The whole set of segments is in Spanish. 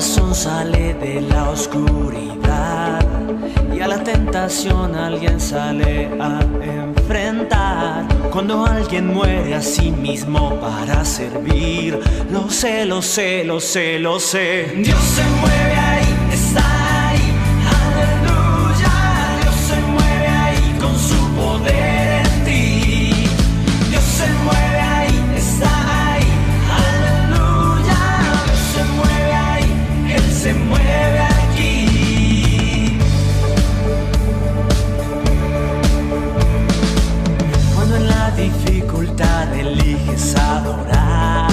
corazón sale de la oscuridad y a la tentación alguien sale a enfrentar. Cuando alguien muere a sí mismo para servir, lo sé, lo sé, lo sé, lo sé. Dios se mueve ahí, está ahí, aleluya. Dios se mueve ahí con su poder en ti. Dios se mueve ahí, está ahí, aleluya. Dios se mueve ahí, Él se mueve aquí. Cuando en la dificultad eliges adorar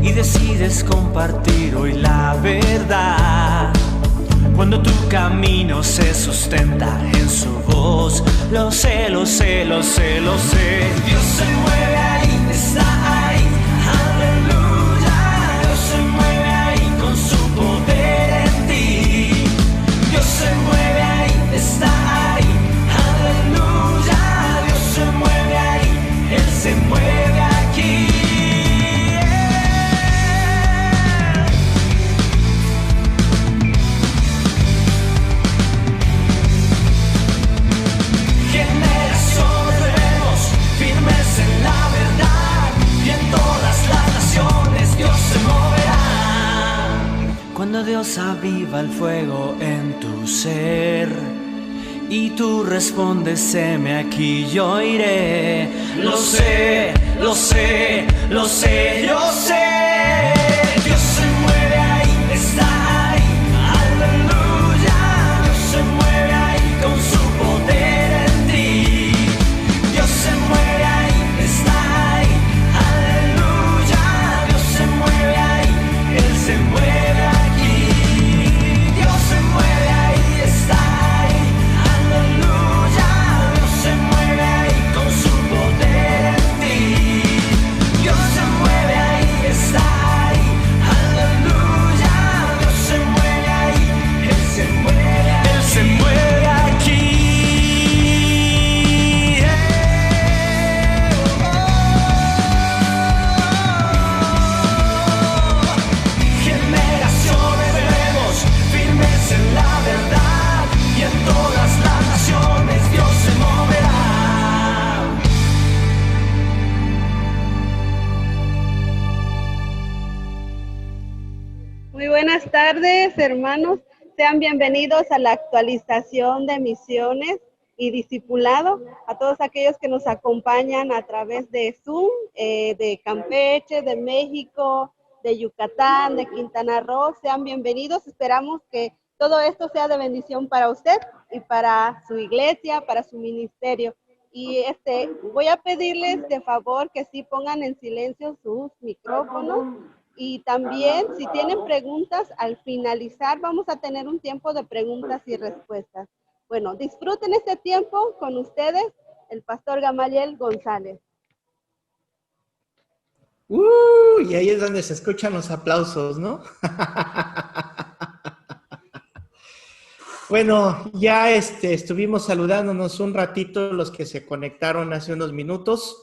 y decides compartir hoy la verdad, cuando tu camino se sustenta en su voz, lo sé, lo sé, lo sé, lo sé. Dios se mueve ahí, está ahí, aleluya. Dios se mueve ahí con su poder en ti. Dios se mueve ahí, está ahí, aleluya. Dios se mueve ahí, Él se mueve aquí. Cuando Dios aviva el fuego en tu ser y tú respondes, heme aquí, yo iré. Lo sé, lo sé, lo sé, yo sé. Dios se mueve ahí, está ahí, aleluya. Dios se mueve ahí con su poder en ti. Dios se mueve ahí, está ahí, aleluya. Dios se mueve ahí, Él se mueve. Buenas tardes, hermanos. Sean bienvenidos a la actualización de misiones y discipulado. A todos aquellos que nos acompañan a través de Zoom, de Campeche, de México, de Yucatán, de Quintana Roo, sean bienvenidos. Esperamos que todo esto sea de bendición para usted y para su iglesia, para su ministerio. Y voy a pedirles de favor que sí pongan en silencio sus micrófonos. Y también, si tienen preguntas, al finalizar vamos a tener un tiempo de preguntas y respuestas. Bueno, disfruten este tiempo con ustedes, el pastor Gamaliel González. Y ahí es donde se escuchan los aplausos, ¿no? Bueno, ya estuvimos saludándonos un ratito los que se conectaron hace unos minutos.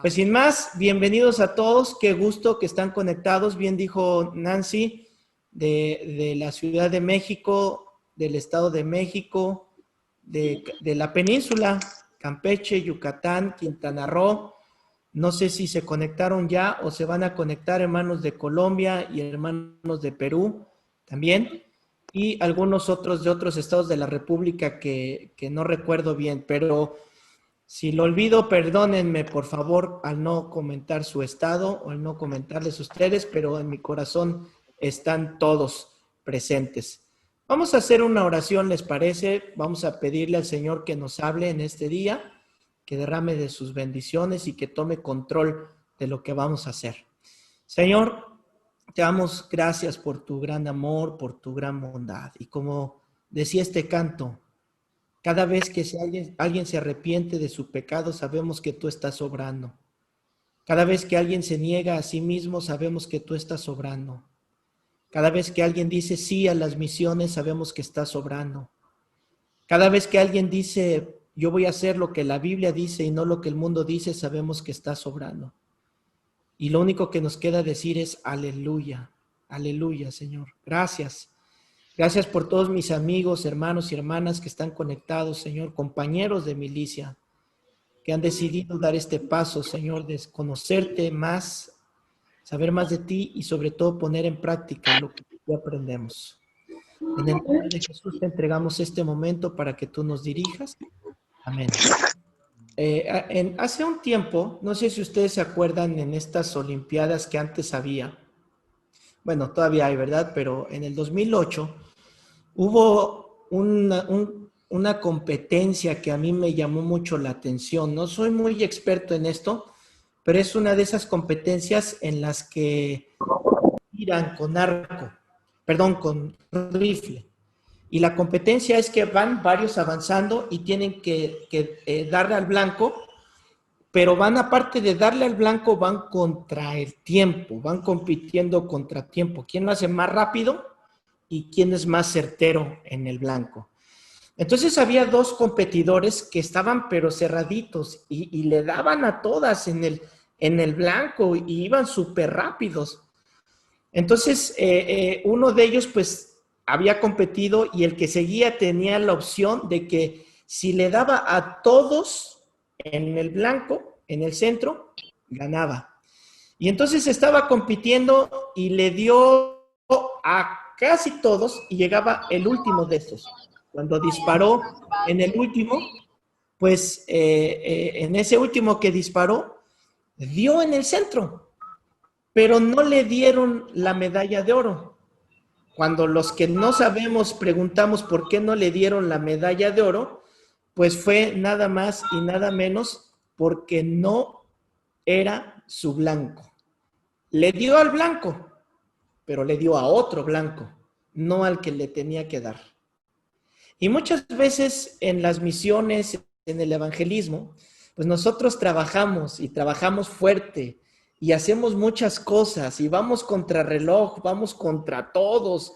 Pues sin más, bienvenidos a todos, qué gusto que están conectados. Bien dijo Nancy, de la Ciudad de México, del Estado de México, de la península, Campeche, Yucatán, Quintana Roo. No sé si se conectaron ya o se van a conectar hermanos de Colombia y hermanos de Perú también. Y algunos otros de otros estados de la República que no recuerdo bien, pero si lo olvido, perdónenme, por favor, al no comentar su estado o al no comentarles ustedes, pero en mi corazón están todos presentes. Vamos a hacer una oración, ¿les parece? Vamos a pedirle al Señor que nos hable en este día, que derrame de sus bendiciones y que tome control de lo que vamos a hacer. Señor, te damos gracias por tu gran amor, por tu gran bondad. Y como decía este canto, cada vez que alguien se arrepiente de su pecado, sabemos que tú estás obrando. Cada vez que alguien se niega a sí mismo, sabemos que tú estás obrando. Cada vez que alguien dice sí a las misiones, sabemos que estás obrando. Cada vez que alguien dice, yo voy a hacer lo que la Biblia dice y no lo que el mundo dice, sabemos que estás obrando. Y lo único que nos queda decir es aleluya. Aleluya, Señor. Gracias. Gracias por todos mis amigos, hermanos y hermanas que están conectados, Señor, compañeros de milicia, que han decidido dar este paso, Señor, de conocerte más, saber más de ti y sobre todo poner en práctica lo que aprendemos. En el nombre de Jesús te entregamos este momento para que tú nos dirijas. Amén. Hace un tiempo, no sé si ustedes se acuerdan en estas Olimpiadas que antes había, bueno, todavía hay, ¿verdad? Pero en el 2008 hubo una competencia que a mí me llamó mucho la atención. No soy muy experto en esto, pero es una de esas competencias en las que tiran con arco, perdón, con rifle. Y la competencia es que van varios avanzando y tienen que darle al blanco, pero van, aparte de darle al blanco, van contra el tiempo, van compitiendo contra tiempo. ¿Quién lo hace más rápido y quién es más certero en el blanco? Entonces había dos competidores que estaban pero cerraditos y le daban a todas en el blanco y iban súper rápidos. Entonces uno de ellos pues había competido y el que seguía tenía la opción de que si le daba a todos en el blanco, en el centro, ganaba. Y entonces estaba compitiendo y le dio a casi todos y llegaba el último de estos. Cuando disparó en el último, pues en ese último que disparó, dio en el centro, pero no le dieron la medalla de oro. Cuando los que no sabemos preguntamos por qué no le dieron la medalla de oro, pues fue nada más y nada menos porque no era su blanco. Le dio al blanco, pero le dio a otro blanco, no al que le tenía que dar. Y muchas veces en las misiones, en el evangelismo, pues nosotros trabajamos y trabajamos fuerte y hacemos muchas cosas y vamos contra reloj, vamos contra todos.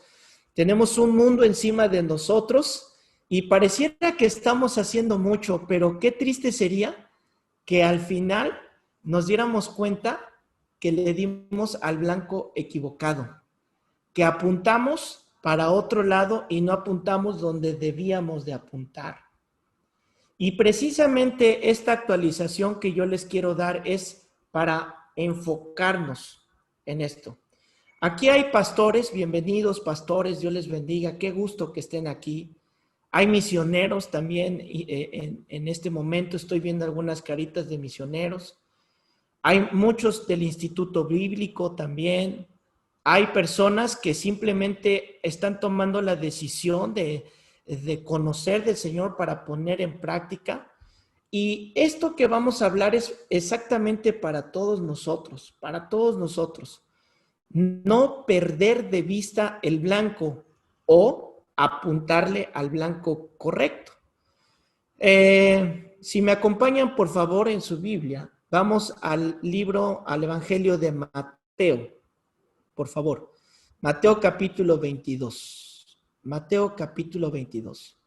Tenemos un mundo encima de nosotros y pareciera que estamos haciendo mucho, pero qué triste sería que al final nos diéramos cuenta que le dimos al blanco equivocado, que apuntamos para otro lado y no apuntamos donde debíamos de apuntar. Y precisamente esta actualización que yo les quiero dar es para enfocarnos en esto. Aquí hay pastores, bienvenidos pastores, Dios les bendiga, qué gusto que estén aquí. Hay misioneros también, en este momento estoy viendo algunas caritas de misioneros. Hay muchos del Instituto Bíblico también. Hay personas que simplemente están tomando la decisión de conocer del Señor para poner en práctica. Y esto que vamos a hablar es exactamente para todos nosotros, para todos nosotros. No perder de vista el blanco o apuntarle al blanco correcto. Si me acompañan, por favor, en su Biblia, vamos al Evangelio de Mateo, por favor. Mateo capítulo 22. Mateo capítulo 22.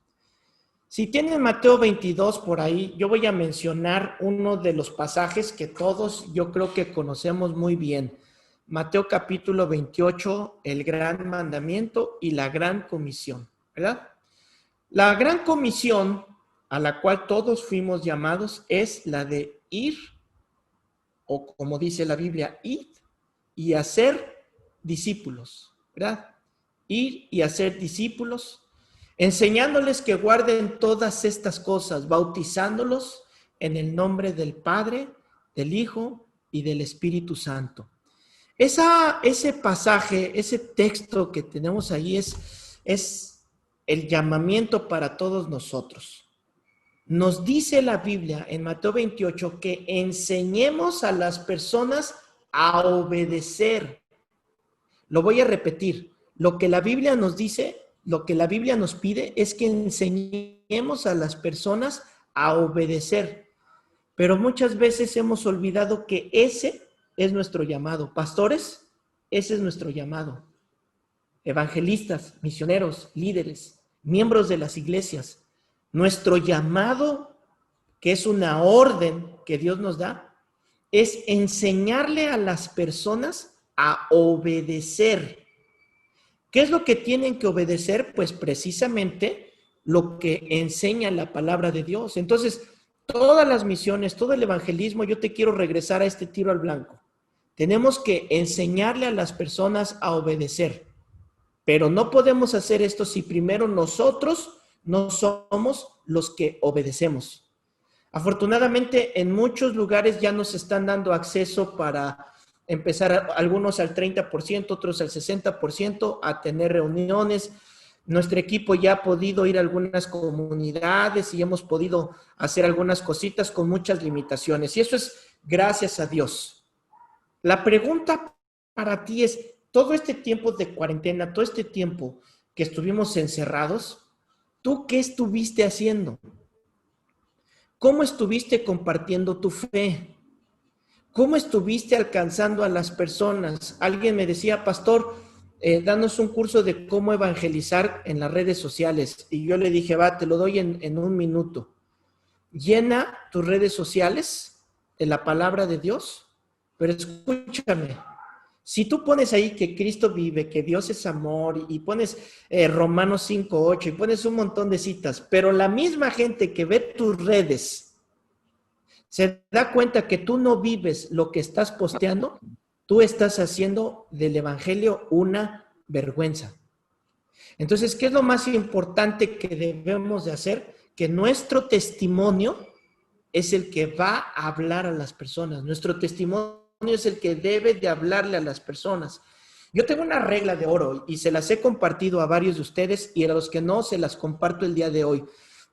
Si tienen Mateo 22 por ahí, yo voy a mencionar uno de los pasajes que todos yo creo que conocemos muy bien. Mateo capítulo 28, el gran mandamiento y la gran comisión, ¿verdad? La gran comisión a la cual todos fuimos llamados es la de ir, o como dice la Biblia, id y hacer discípulos, ¿verdad? Ir y hacer discípulos, enseñándoles que guarden todas estas cosas, bautizándolos en el nombre del Padre, del Hijo y del Espíritu Santo. Ese pasaje, ese texto que tenemos ahí es el llamamiento para todos nosotros. Nos dice la Biblia en Mateo 28 que enseñemos a las personas a obedecer. Lo voy a repetir. Lo que la Biblia nos dice, lo que la Biblia nos pide es que enseñemos a las personas a obedecer. Pero muchas veces hemos olvidado que ese es nuestro llamado. Pastores, ese es nuestro llamado. Evangelistas, misioneros, líderes, miembros de las iglesias. Nuestro llamado, que es una orden que Dios nos da, es enseñarle a las personas a obedecer. ¿Qué es lo que tienen que obedecer? Pues precisamente lo que enseña la palabra de Dios. Entonces, todas las misiones, todo el evangelismo, yo te quiero regresar a este tiro al blanco. Tenemos que enseñarle a las personas a obedecer, pero no podemos hacer esto si primero nosotros no somos los que obedecemos. Afortunadamente, en muchos lugares ya nos están dando acceso para empezar, algunos al 30%, otros al 60%, a tener reuniones. Nuestro equipo ya ha podido ir a algunas comunidades y hemos podido hacer algunas cositas con muchas limitaciones. Y eso es gracias a Dios. La pregunta para ti es, todo este tiempo de cuarentena, todo este tiempo que estuvimos encerrados, ¿tú qué estuviste haciendo? ¿Cómo estuviste compartiendo tu fe? ¿Cómo estuviste alcanzando a las personas? Alguien me decía, pastor, danos un curso de cómo evangelizar en las redes sociales. Y yo le dije, va, te lo doy en un minuto. Llena tus redes sociales de la palabra de Dios, pero escúchame. Si tú pones ahí que Cristo vive, que Dios es amor, y pones Romanos 5:8, y pones un montón de citas, pero la misma gente que ve tus redes se da cuenta que tú no vives lo que estás posteando, tú estás haciendo del evangelio una vergüenza. Entonces, ¿qué es lo más importante que debemos de hacer? Que nuestro testimonio es el que va a hablar a las personas. Nuestro testimonio es el que debe de hablarle a las personas. Yo tengo una regla de oro y se las he compartido a varios de ustedes y a los que no se las comparto el día de hoy.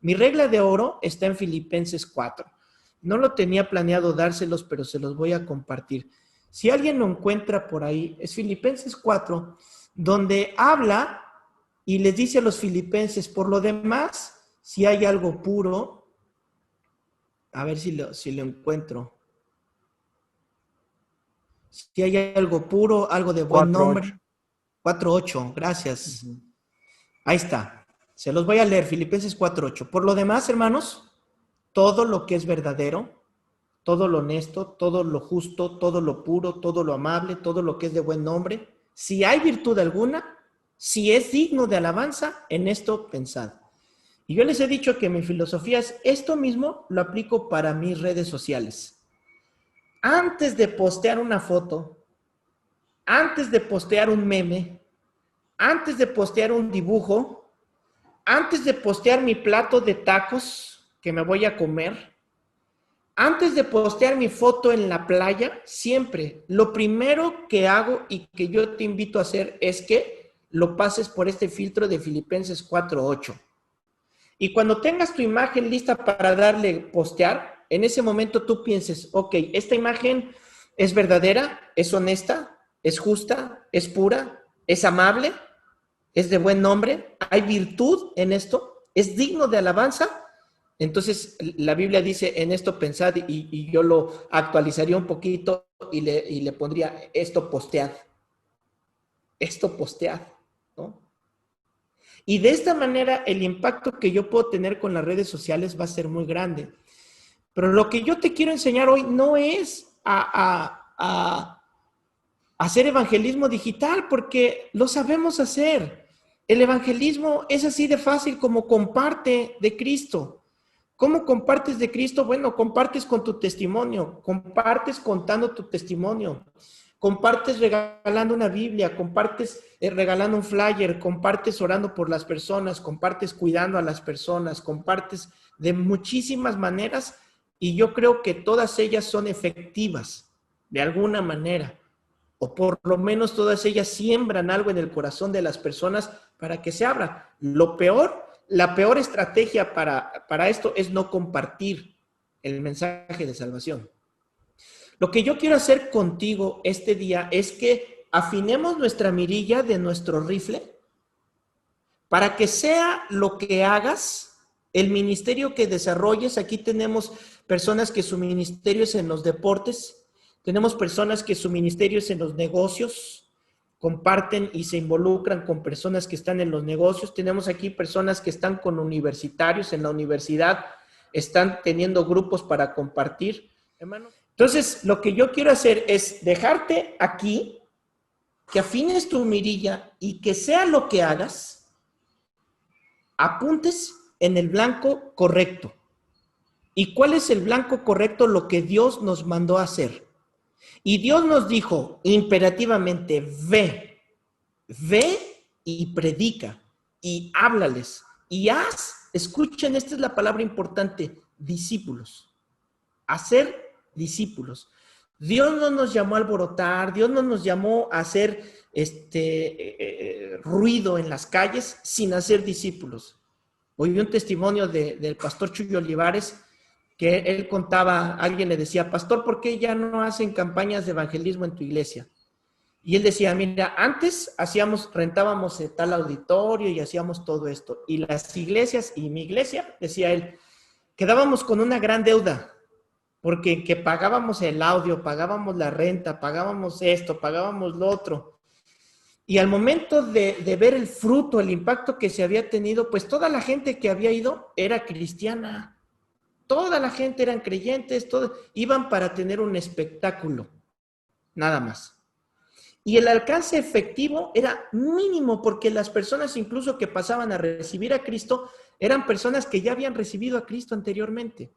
Mi regla de oro está en Filipenses 4. No lo tenía planeado dárselos, pero se los voy a compartir. Si alguien lo encuentra por ahí, es Filipenses 4, donde habla y les dice a los filipenses, por lo demás, si hay algo puro, a ver si lo encuentro. Si hay algo puro, algo de buen nombre. 4:8, gracias. Ahí está. Se los voy a leer, Filipenses 4:8. Por lo demás, hermanos, todo lo que es verdadero, todo lo honesto, todo lo justo, todo lo puro, todo lo amable, todo lo que es de buen nombre, si hay virtud alguna, si es digno de alabanza, en esto pensad. Y yo les he dicho que mi filosofía es esto mismo, lo aplico para mis redes sociales. Antes de postear una foto, antes de postear un meme, antes de postear un dibujo, antes de postear mi plato de tacos que me voy a comer, antes de postear mi foto en la playa, siempre lo primero que hago y que yo te invito a hacer es que lo pases por este filtro de Filipenses 4:8. Y cuando tengas tu imagen lista para darle postear, en ese momento tú pienses, ok, esta imagen es verdadera, es honesta, es justa, es pura, es amable, es de buen nombre, hay virtud en esto, es digno de alabanza. Entonces la Biblia dice, en esto pensad, y yo lo actualizaría un poquito y le pondría esto postead, ¿no? Y de esta manera el impacto que yo puedo tener con las redes sociales va a ser muy grande. Pero lo que yo te quiero enseñar hoy no es a hacer evangelismo digital, porque lo sabemos hacer. El evangelismo es así de fácil como comparte de Cristo. ¿Cómo compartes de Cristo? Bueno, compartes con tu testimonio, compartes contando tu testimonio, compartes regalando una Biblia, compartes regalando un flyer, compartes orando por las personas, compartes cuidando a las personas, compartes de muchísimas maneras y yo creo que todas ellas son efectivas de alguna manera, o por lo menos todas ellas siembran algo en el corazón de las personas para que se abra. La peor estrategia para esto es no compartir el mensaje de salvación. Lo que yo quiero hacer contigo este día es que afinemos nuestra mirilla de nuestro rifle para que sea lo que hagas, el ministerio que desarrolles. Aquí tenemos personas que su ministerio es en los deportes, tenemos personas que su ministerio es en los negocios, comparten y se involucran con personas que están en los negocios. Tenemos aquí personas que están con universitarios en la universidad, están teniendo grupos para compartir. Hermano, entonces, lo que yo quiero hacer es dejarte aquí que afines tu mirilla y que sea lo que hagas, apuntes en el blanco correcto. ¿Y cuál es el blanco correcto? Lo que Dios nos mandó a hacer. Y Dios nos dijo imperativamente, ve y predica y háblales y haz, escuchen, esta es la palabra importante, discípulos. Hacer discípulos. Dios no nos llamó a alborotar, Dios no nos llamó a hacer ruido en las calles sin hacer discípulos. Oí un testimonio del pastor Chuy Olivares que él contaba, alguien le decía, pastor, ¿por qué ya no hacen campañas de evangelismo en tu iglesia? Y él decía, mira, antes rentábamos tal auditorio y hacíamos todo esto. Y las iglesias, y mi iglesia, decía él, quedábamos con una gran deuda, porque que pagábamos el audio, pagábamos la renta, pagábamos esto, pagábamos lo otro. Y al momento de ver el fruto, el impacto que se había tenido, pues toda la gente que había ido era cristiana. Toda la gente eran creyentes, iban para tener un espectáculo, nada más. Y el alcance efectivo era mínimo, porque las personas incluso que pasaban a recibir a Cristo eran personas que ya habían recibido a Cristo anteriormente.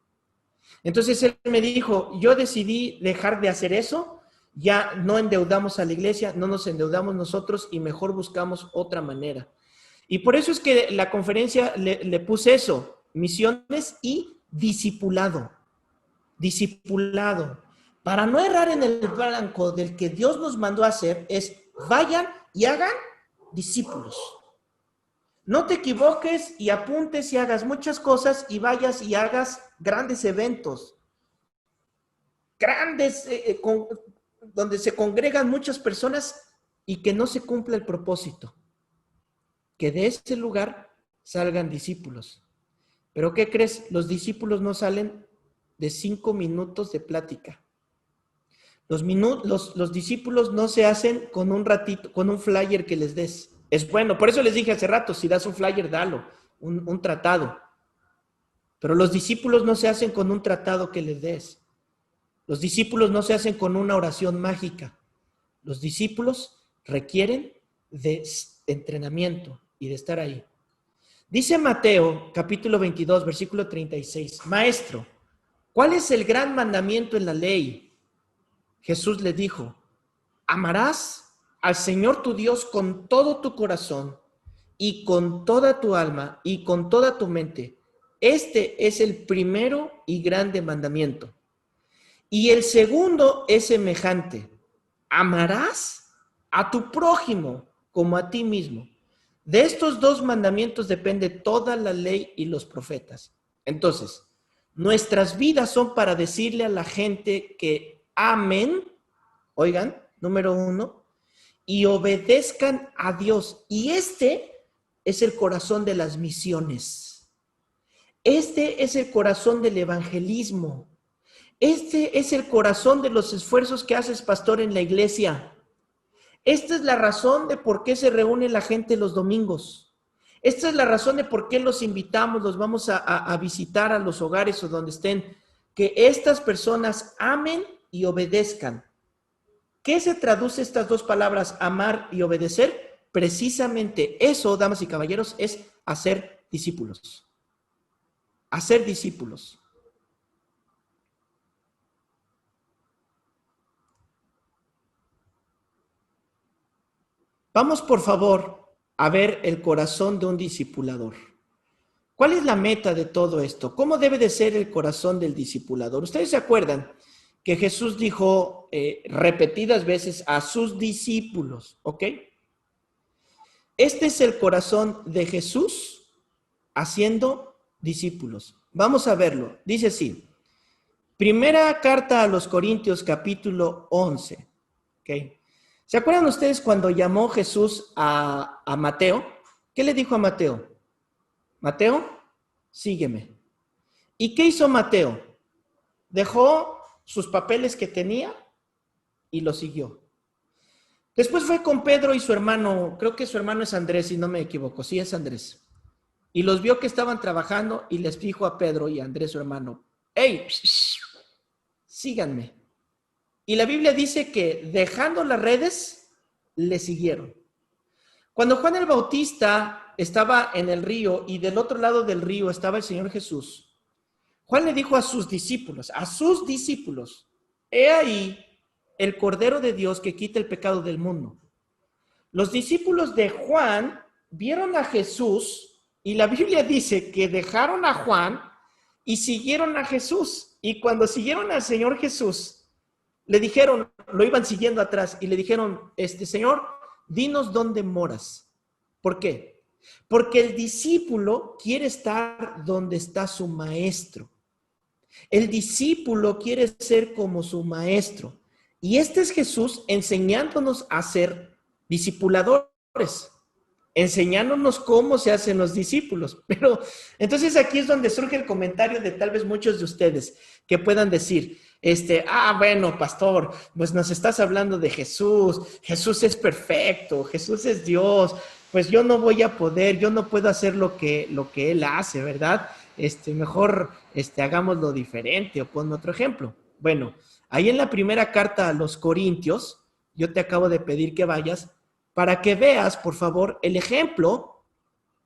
Entonces él me dijo, yo decidí dejar de hacer eso, ya no endeudamos a la iglesia, no nos endeudamos nosotros y mejor buscamos otra manera. Y por eso es que la conferencia le puse eso, misiones y discipulado. Para no errar en el blanco del que Dios nos mandó a hacer, es vayan y hagan discípulos. No te equivoques y apuntes y hagas muchas cosas y vayas y hagas grandes eventos, donde se congregan muchas personas y que no se cumpla el propósito. Que de ese lugar salgan discípulos. ¿Pero qué crees? Los discípulos no salen de 5 minutos de plática. Los discípulos no se hacen con un ratito, con un flyer que les des. Es bueno, por eso les dije hace rato, si das un flyer, dalo, un tratado. Pero los discípulos no se hacen con un tratado que les des. Los discípulos no se hacen con una oración mágica. Los discípulos requieren de entrenamiento y de estar ahí. Dice Mateo, capítulo 22, versículo 36, Maestro, ¿cuál es el gran mandamiento en la ley? Jesús le dijo, amarás al Señor tu Dios con todo tu corazón y con toda tu alma y con toda tu mente. Este es el primero y grande mandamiento. Y el segundo es semejante. Amarás a tu prójimo como a ti mismo. De estos 2 mandamientos depende toda la ley y los profetas. Entonces, nuestras vidas son para decirle a la gente que amen, oigan, número 1, y obedezcan a Dios. Y este es el corazón de las misiones. Este es el corazón del evangelismo. Este es el corazón de los esfuerzos que haces, pastor, en la iglesia. Esta es la razón de por qué se reúne la gente los domingos. Esta es la razón de por qué los invitamos, los vamos a visitar a los hogares o donde estén. Que estas personas amen y obedezcan. ¿Qué se traduce estas 2 palabras, amar y obedecer? Precisamente eso, damas y caballeros, es hacer discípulos. Hacer discípulos. Vamos, por favor, a ver el corazón de un discipulador. ¿Cuál es la meta de todo esto? ¿Cómo debe de ser el corazón del discipulador? Ustedes se acuerdan que Jesús dijo repetidas veces a sus discípulos, ¿ok? Este es el corazón de Jesús haciendo discípulos. Vamos a verlo. Dice así. Primera carta a los Corintios, capítulo 11, ¿ok? ¿Se acuerdan ustedes cuando llamó Jesús a Mateo? ¿Qué le dijo a Mateo? Mateo, sígueme. ¿Y qué hizo Mateo? Dejó sus papeles que tenía y lo siguió. Después fue con Pedro y su hermano, creo que su hermano es Andrés, si no me equivoco, sí es Andrés. Y los vio que estaban trabajando y les dijo a Pedro y a Andrés, su hermano, ¡hey! Síganme. Y la Biblia dice que dejando las redes, le siguieron. Cuando Juan el Bautista estaba en el río y del otro lado del río estaba el Señor Jesús, Juan le dijo a sus discípulos, he ahí el Cordero de Dios que quita el pecado del mundo. Los discípulos de Juan vieron a Jesús y la Biblia dice que dejaron a Juan y siguieron a Jesús. Y cuando siguieron al Señor Jesús, le dijeron, lo iban siguiendo atrás y le dijeron, Señor, dinos dónde moras. ¿Por qué? Porque el discípulo quiere estar donde está su maestro. El discípulo quiere ser como su maestro. Y este es Jesús enseñándonos a ser discipuladores, enseñándonos cómo se hacen los discípulos. Pero entonces aquí es donde surge el comentario de tal vez muchos de ustedes que puedan decir, bueno, pastor, pues nos estás hablando de Jesús. Jesús es perfecto, Jesús es Dios. Pues yo no voy a poder, yo no puedo hacer lo que Él hace, ¿verdad? Mejor hagámoslo diferente o ponme otro ejemplo. Bueno, ahí en la primera carta a los Corintios, yo te acabo de pedir que vayas para que veas, por favor, el ejemplo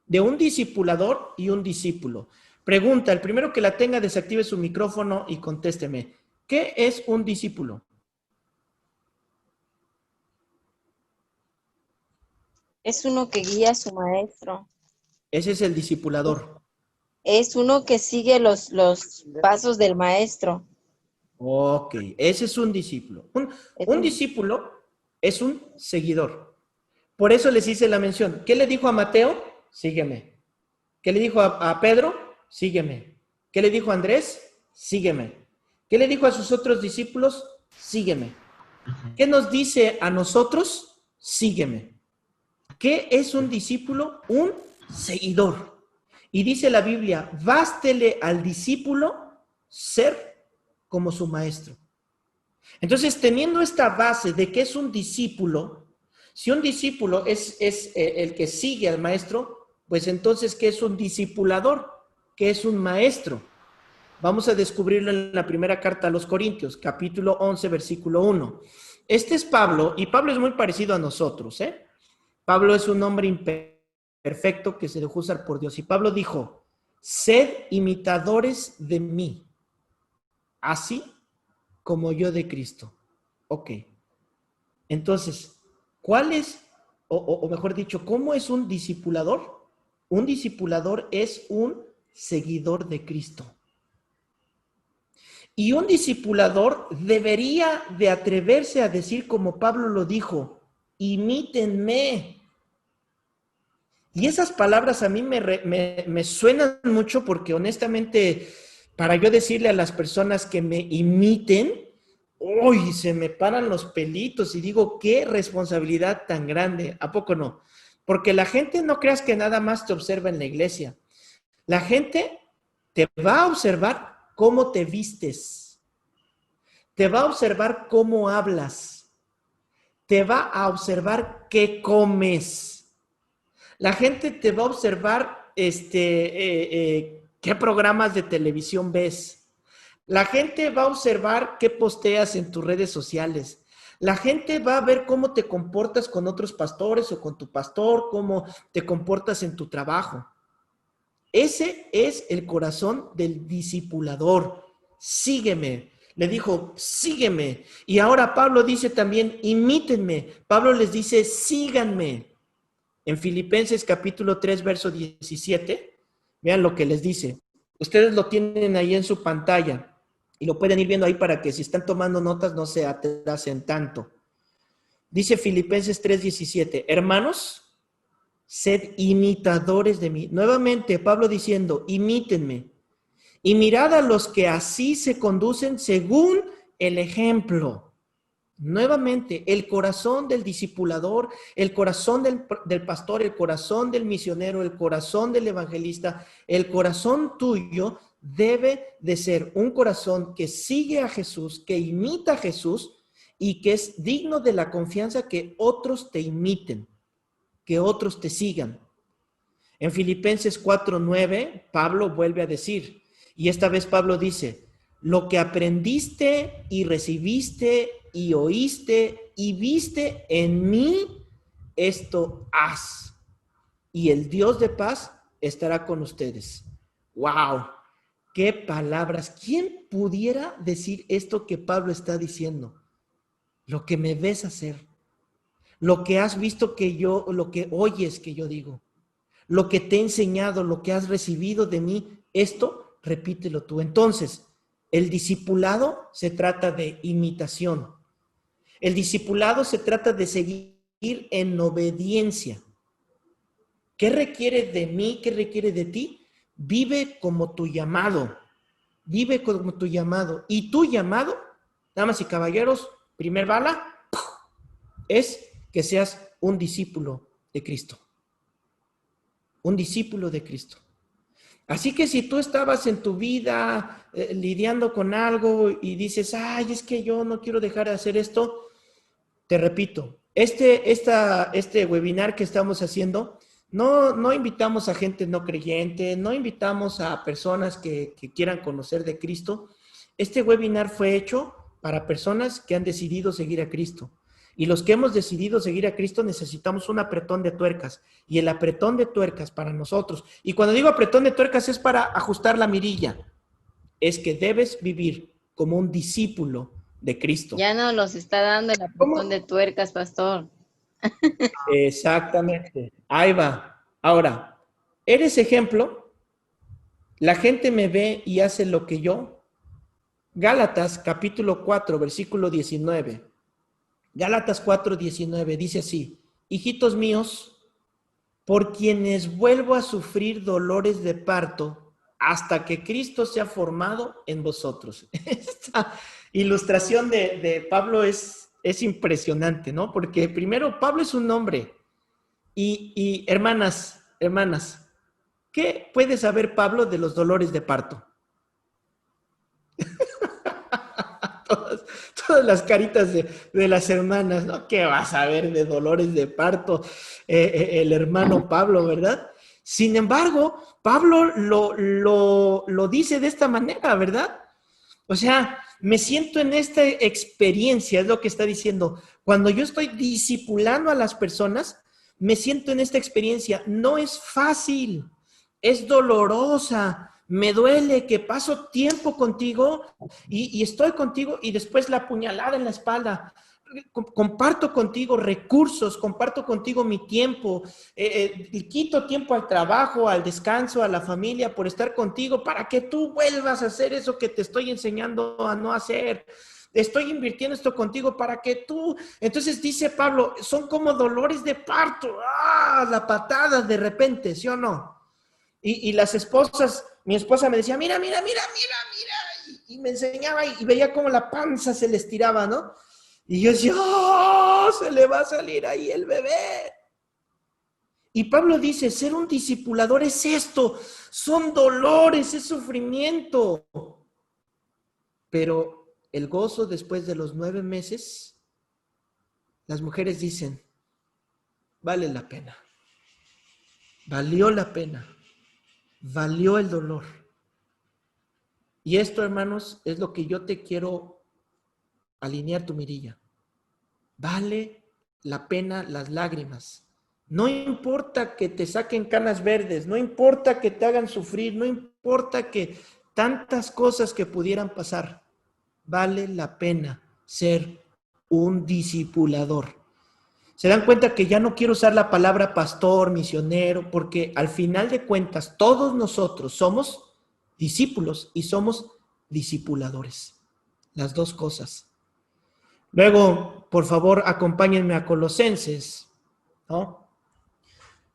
de un discipulador y un discípulo. Pregunta, el primero que la tenga, desactive su micrófono y contésteme. ¿Qué es un discípulo? Es uno que guía a su maestro. Ese es el discipulador. Es uno que sigue los pasos del maestro. Ok, ese es un discípulo. Un discípulo es un seguidor. Por eso les hice la mención. ¿Qué le dijo a Mateo? Sígueme. ¿Qué le dijo a Pedro? Sígueme. ¿Qué le dijo a Andrés? Sígueme. ¿Qué le dijo a sus otros discípulos? Sígueme. ¿Qué nos dice a nosotros? Sígueme. ¿Qué es un discípulo? Un seguidor. Y dice la Biblia, bástele al discípulo ser como su maestro. Entonces, teniendo esta base de que es un discípulo, si un discípulo es el que sigue al maestro, pues entonces, ¿qué es un discipulador? ¿Qué es un maestro? Vamos a descubrirlo en la primera carta a los Corintios, capítulo 11, versículo 1. Este es Pablo, y Pablo es muy parecido a nosotros, ¿eh? Pablo es un hombre imperfecto que se dejó usar por Dios. Y Pablo dijo, sed imitadores de mí, así como yo de Cristo. Ok. Entonces, ¿cuál es, o mejor dicho, cómo es un discipulador? Un discipulador es un seguidor de Cristo. Y un discipulador debería de atreverse a decir como Pablo lo dijo, imítenme. Y esas palabras a mí me suenan mucho porque honestamente, para yo decirle a las personas que me imiten, ¡uy! Se me paran los pelitos y digo, qué responsabilidad tan grande. ¿A poco no? Porque la gente no creas que nada más te observa en la iglesia. La gente te va a observar cómo te vistes. Te va a observar cómo hablas. Te va a observar qué comes. La gente te va a observar qué programas de televisión ves. La gente va a observar qué posteas en tus redes sociales. La gente va a ver cómo te comportas con otros pastores o con tu pastor, cómo te comportas en tu trabajo. Ese es el corazón del discipulador. Sígueme. Le dijo, sígueme. Y ahora Pablo dice también, imítenme. Pablo les dice, síganme. En Filipenses capítulo 3, verso 17, vean lo que les dice. Ustedes lo tienen ahí en su pantalla y lo pueden ir viendo ahí para que si están tomando notas no se atrasen tanto. Dice Filipenses 3, 17, hermanos, sed imitadores de mí. Nuevamente Pablo diciendo, imítenme. Y mirad a los que así se conducen según el ejemplo. Nuevamente, el corazón del discipulador, el corazón del pastor, el corazón del misionero, el corazón del evangelista, el corazón tuyo debe de ser un corazón que sigue a Jesús, que imita a Jesús y que es digno de la confianza que otros te imiten, que otros te sigan. En Filipenses 4:9, Pablo vuelve a decir, y esta vez Pablo dice, lo que aprendiste y recibiste y oíste y viste en mí, esto haz. Y el Dios de paz estará con ustedes. ¡Wow! ¡Qué palabras! ¿Quién pudiera decir esto que Pablo está diciendo? Lo que me ves hacer, lo que has visto que yo, lo que oyes que yo digo, lo que te he enseñado, lo que has recibido de mí, esto repítelo tú. Entonces, el discipulado se trata de imitación. El discipulado se trata de seguir en obediencia. ¿Qué requiere de mí? ¿Qué requiere de ti? Vive como tu llamado. Vive como tu llamado. Y tu llamado, damas y caballeros, primer bala, es que seas un discípulo de Cristo. Un discípulo de Cristo. Así que si tú estabas en tu vida lidiando con algo y dices, ay, es que yo no quiero dejar de hacer esto, te repito, este webinar que estamos haciendo, no invitamos a gente no creyente, no invitamos a personas que quieran conocer de Cristo. Este webinar fue hecho para personas que han decidido seguir a Cristo. Y los que hemos decidido seguir a Cristo necesitamos un apretón de tuercas. Y el apretón de tuercas para nosotros, y cuando digo apretón de tuercas es para ajustar la mirilla, es que debes vivir como un discípulo de Cristo. Ya no los está dando el apretón de tuercas, pastor. Exactamente. Ahí va. Ahora, ¿eres ejemplo? ¿La gente me ve y hace lo que yo? Gálatas capítulo 4, versículo 19. Gálatas 4, 19 dice así: hijitos míos, por quienes vuelvo a sufrir dolores de parto hasta que Cristo sea formado en vosotros. Esta ilustración de Pablo es impresionante, ¿no? Porque primero, Pablo es un hombre. Y hermanas, ¿qué puede saber Pablo de los dolores de parto? Todas las caritas de las hermanas, ¿no? ¿Qué vas a ver de dolores de parto? El hermano Pablo, ¿verdad? Sin embargo, Pablo lo dice de esta manera, ¿verdad? O sea, me siento en esta experiencia, es lo que está diciendo. Cuando yo estoy discipulando a las personas, me siento en esta experiencia. No es fácil, es dolorosa. Me duele que paso tiempo contigo y estoy contigo y después la puñalada en la espalda. Comparto contigo recursos, comparto contigo mi tiempo, quito tiempo al trabajo, al descanso, a la familia por estar contigo para que tú vuelvas a hacer eso que te estoy enseñando a no hacer. Estoy invirtiendo esto contigo para que tú... Entonces dice Pablo, son como dolores de parto. ¡Ah! La patada de repente, ¿sí o no? Y las esposas, mi esposa me decía, mira, y me enseñaba y veía cómo la panza se le estiraba, ¿no? Y yo decía, ¡oh! Se le va a salir ahí el bebé. Y Pablo dice, ser un discipulador es esto, son dolores, es sufrimiento. Pero el gozo después de los 9 meses, las mujeres dicen, vale la pena, valió la pena. Valió el dolor. Y esto, hermanos, es lo que yo te quiero alinear tu mirilla. Vale la pena las lágrimas. No importa que te saquen canas verdes, no importa que te hagan sufrir, no importa que tantas cosas que pudieran pasar. Vale la pena ser un discipulador. Se dan cuenta que ya no quiero usar la palabra pastor, misionero, porque al final de cuentas todos nosotros somos discípulos y somos discipuladores. Las dos cosas. Luego, por favor, acompáñenme a Colosenses, ¿no?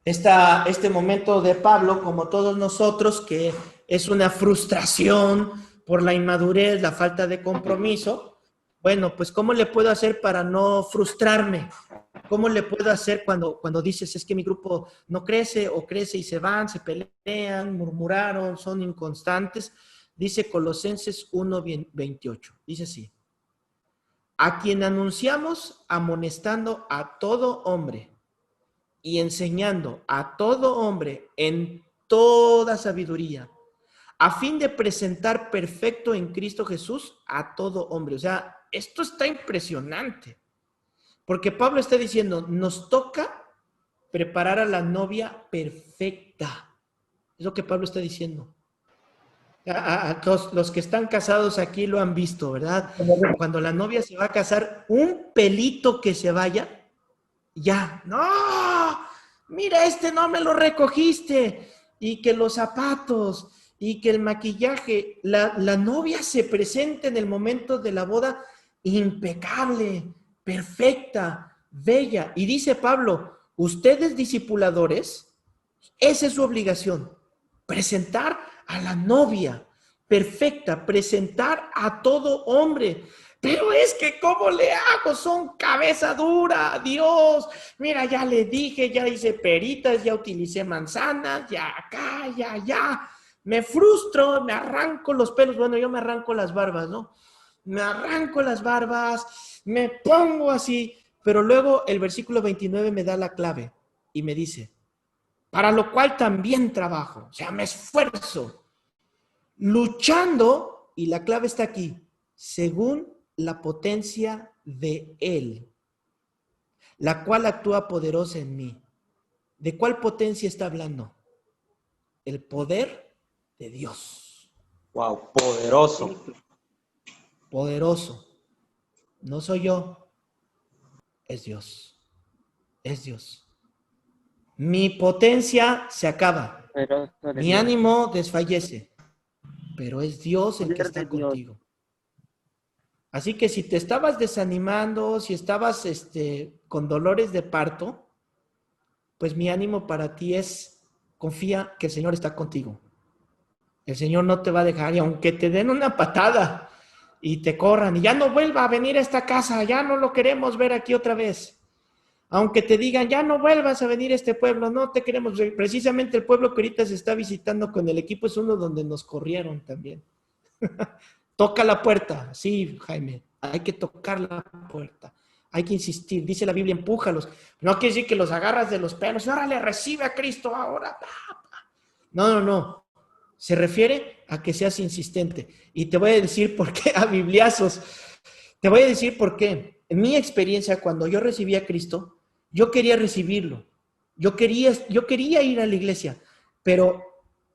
Este momento de Pablo, como todos nosotros, que es una frustración por la inmadurez, la falta de compromiso. Bueno, pues ¿cómo le puedo hacer para no frustrarme? ¿Cómo le puedo hacer cuando dices, es que mi grupo no crece o crece y se van, se pelean, murmuraron, son inconstantes? Dice Colosenses 1:28, dice así: a quien anunciamos amonestando a todo hombre y enseñando a todo hombre en toda sabiduría, a fin de presentar perfecto en Cristo Jesús a todo hombre. O sea, esto está impresionante. Porque Pablo está diciendo, nos toca preparar a la novia perfecta. Es lo que Pablo está diciendo. A todos los que están casados aquí lo han visto, ¿verdad? Cuando la novia se va a casar, un pelito que se vaya, ya, no, mira, no me lo recogiste, y que los zapatos, y que el maquillaje, la novia se presenta en el momento de la boda impecable, perfecta, bella, y dice Pablo, ustedes discipuladores, esa es su obligación, presentar a la novia perfecta, presentar a todo hombre. Pero es que, ¿cómo le hago? Son cabeza dura, Dios. Mira, ya le dije, ya hice peritas, ya utilicé manzanas, ya acá, ya. Me frustro, me arranco los pelos. Bueno, yo me arranco las barbas, ¿no? Me arranco las barbas, me pongo así. Pero luego el versículo 29 me da la clave y me dice, para lo cual también trabajo, o sea, me esfuerzo, luchando, y la clave está aquí, según la potencia de Él, la cual actúa poderosa en mí. ¿De cuál potencia está hablando? El poder de Dios. Wow, poderoso. Poderoso. No soy yo, es Dios. Es Dios. Mi potencia se acaba. Mi ánimo desfallece. Pero es Dios el que está contigo. Así que si te estabas desanimando, si estabas con dolores de parto, pues mi ánimo para ti es, confía que el Señor está contigo. El Señor no te va a dejar, y aunque te den una patada y te corran, y ya no vuelva a venir a esta casa, ya no lo queremos ver aquí otra vez. Aunque te digan, ya no vuelvas a venir a este pueblo, no te queremos. Precisamente el pueblo que ahorita se está visitando con el equipo es uno donde nos corrieron también. Toca la puerta. Sí, Jaime, hay que tocar la puerta. Hay que insistir. Dice la Biblia, empújalos. No quiere decir que los agarras de los pelos. Órale, recibe a Cristo ahora. No. Se refiere a que seas insistente. Y te voy a decir por qué, a bibliazos. Te voy a decir por qué. En mi experiencia, cuando yo recibí a Cristo, yo quería recibirlo. Yo quería ir a la iglesia, pero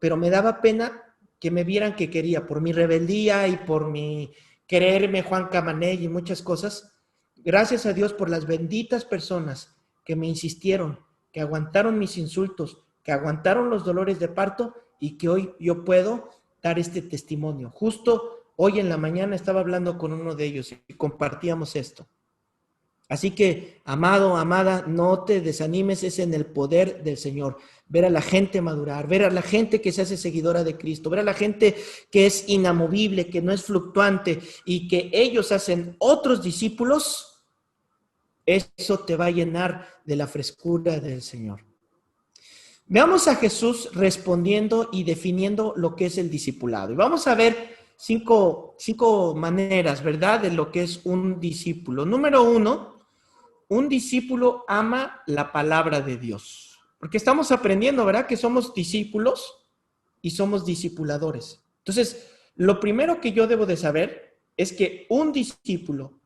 me daba pena que me vieran que quería, por mi rebeldía y por mi quererme Juan Camaney y muchas cosas. Gracias a Dios por las benditas personas que me insistieron, que aguantaron mis insultos, que aguantaron los dolores de parto y que hoy yo puedo dar este testimonio. Justo hoy en la mañana estaba hablando con uno de ellos y compartíamos esto. Así que, amado, amada, no te desanimes, es en el poder del Señor. Ver a la gente madurar, ver a la gente que se hace seguidora de Cristo, ver a la gente que es inamovible, que no es fluctuante y que ellos hacen otros discípulos, eso te va a llenar de la frescura del Señor. Veamos a Jesús respondiendo y definiendo lo que es el discipulado. Y vamos a ver cinco maneras, ¿verdad?, de lo que es un discípulo. Número 1, un discípulo ama la palabra de Dios. Porque estamos aprendiendo, ¿verdad?, que somos discípulos y somos discipuladores. Entonces, lo primero que yo debo de saber es que un discípulo,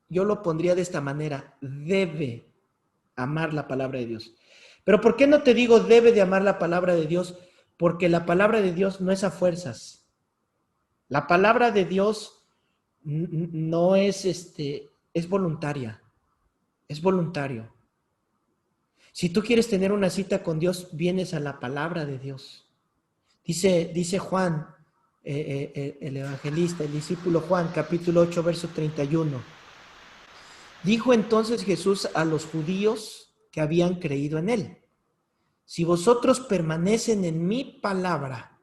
yo lo pondría de esta manera, debe amar la palabra de Dios. Pero ¿por qué no te digo debe de amar la palabra de Dios? Porque la palabra de Dios no es a fuerzas. La palabra de Dios no es es voluntaria, es voluntario. Si tú quieres tener una cita con Dios, vienes a la palabra de Dios. Dice Juan, el evangelista, el discípulo Juan, capítulo 8, verso 31. Dijo entonces Jesús a los judíos que habían creído en él: si vosotros permanecen en mi palabra,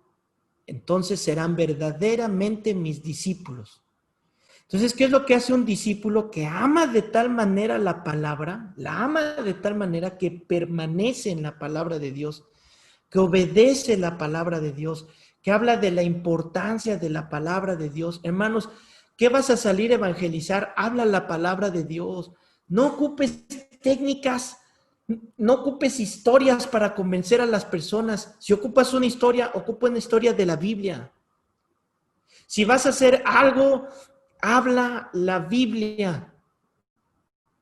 entonces serán verdaderamente mis discípulos. Entonces, ¿qué es lo que hace un discípulo que ama de tal manera la palabra? La ama de tal manera que permanece en la palabra de Dios, que obedece la palabra de Dios, que habla de la importancia de la palabra de Dios. Hermanos, ¿qué vas a salir a evangelizar? Habla la palabra de Dios. No ocupes técnicas, no ocupes historias para convencer a las personas. Si ocupas una historia, ocupa una historia de la Biblia. Si vas a hacer algo, habla la Biblia.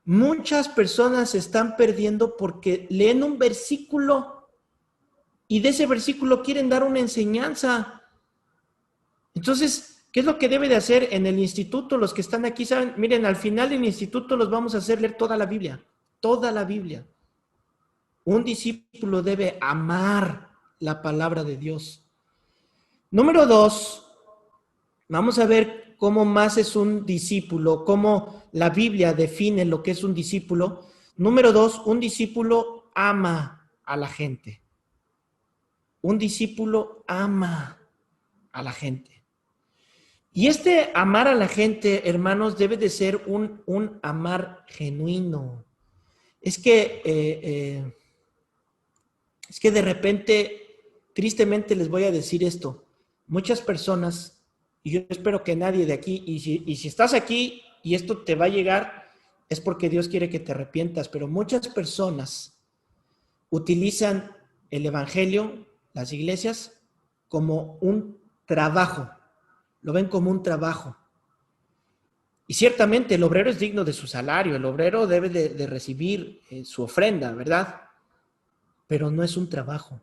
Muchas personas se están perdiendo porque leen un versículo y de ese versículo quieren dar una enseñanza. Entonces, ¿qué es lo que debe de hacer en el instituto? Los que están aquí saben, miren, al final del instituto los vamos a hacer leer toda la Biblia, toda la Biblia. Un discípulo debe amar la palabra de Dios. Número 2, vamos a ver cómo más es un discípulo, cómo la Biblia define lo que es un discípulo. Número 2, un discípulo ama a la gente. Un discípulo ama a la gente. Y este amar a la gente, hermanos, debe de ser un amar genuino. Es que de repente, tristemente les voy a decir esto. Muchas personas, y yo espero que nadie de aquí, y si estás aquí y esto te va a llegar, es porque Dios quiere que te arrepientas, pero muchas personas utilizan el evangelio, las iglesias, como un trabajo. Lo ven como un trabajo. Y ciertamente el obrero es digno de su salario, el obrero debe de recibir su ofrenda, ¿verdad? Pero no es un trabajo,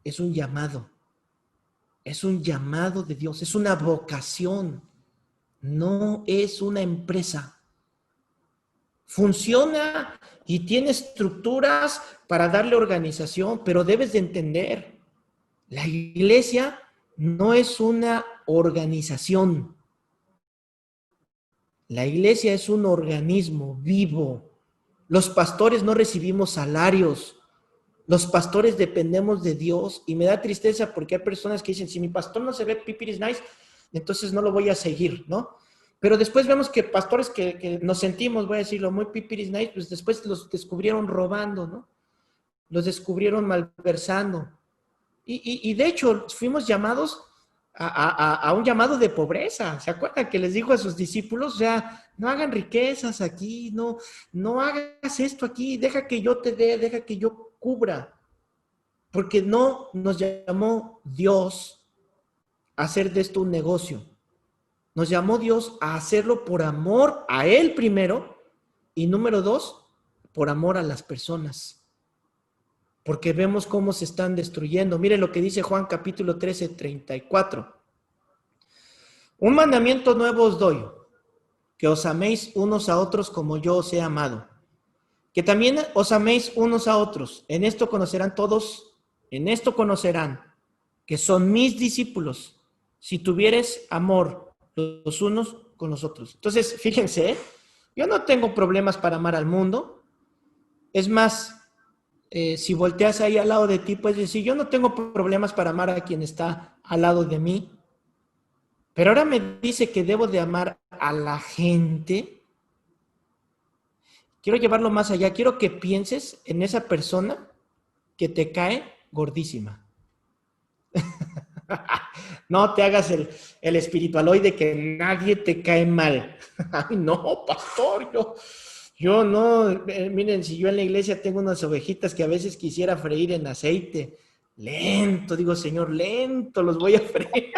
es un llamado. Es un llamado de Dios, es una vocación, no es una empresa. Funciona y tiene estructuras para darle organización, pero debes de entender, la iglesia no es una organización. La iglesia es un organismo vivo. Los pastores no recibimos salarios. Los pastores dependemos de Dios y me da tristeza porque hay personas que dicen, si mi pastor no se ve pipiris nice, entonces no lo voy a seguir, ¿no? Pero después vemos que pastores que nos sentimos, voy a decirlo, muy pipiris nice, pues después los descubrieron robando, ¿no? Los descubrieron malversando. Y de hecho fuimos llamados a un llamado de pobreza. ¿Se acuerdan que les dijo a sus discípulos? O sea, no hagan riquezas aquí, no hagas esto aquí, deja que yo te dé, deja que yo cubra, porque no nos llamó Dios a hacer de esto un negocio. Nos llamó Dios a hacerlo por amor a Él primero y número 2, por amor a las personas. Porque vemos cómo se están destruyendo. Mire lo que dice Juan capítulo 13, 34. Un mandamiento nuevo os doy, que os améis unos a otros como yo os he amado. Que también os améis unos a otros. En esto conocerán todos, que son mis discípulos, si tuvieres amor los unos con los otros. Entonces, fíjense, yo no tengo problemas para amar al mundo. Es más, si volteas ahí al lado de ti, puedes decir, yo no tengo problemas para amar a quien está al lado de mí. Pero ahora me dice que debo de amar a la gente. Quiero llevarlo más allá. Quiero que pienses en esa persona que te cae gordísima. No te hagas el espiritualoide que nadie te cae mal. Ay, no, pastor, yo no. Miren, si yo en la iglesia tengo unas ovejitas que a veces quisiera freír en aceite. Lento, digo, Señor, lento, los voy a freír.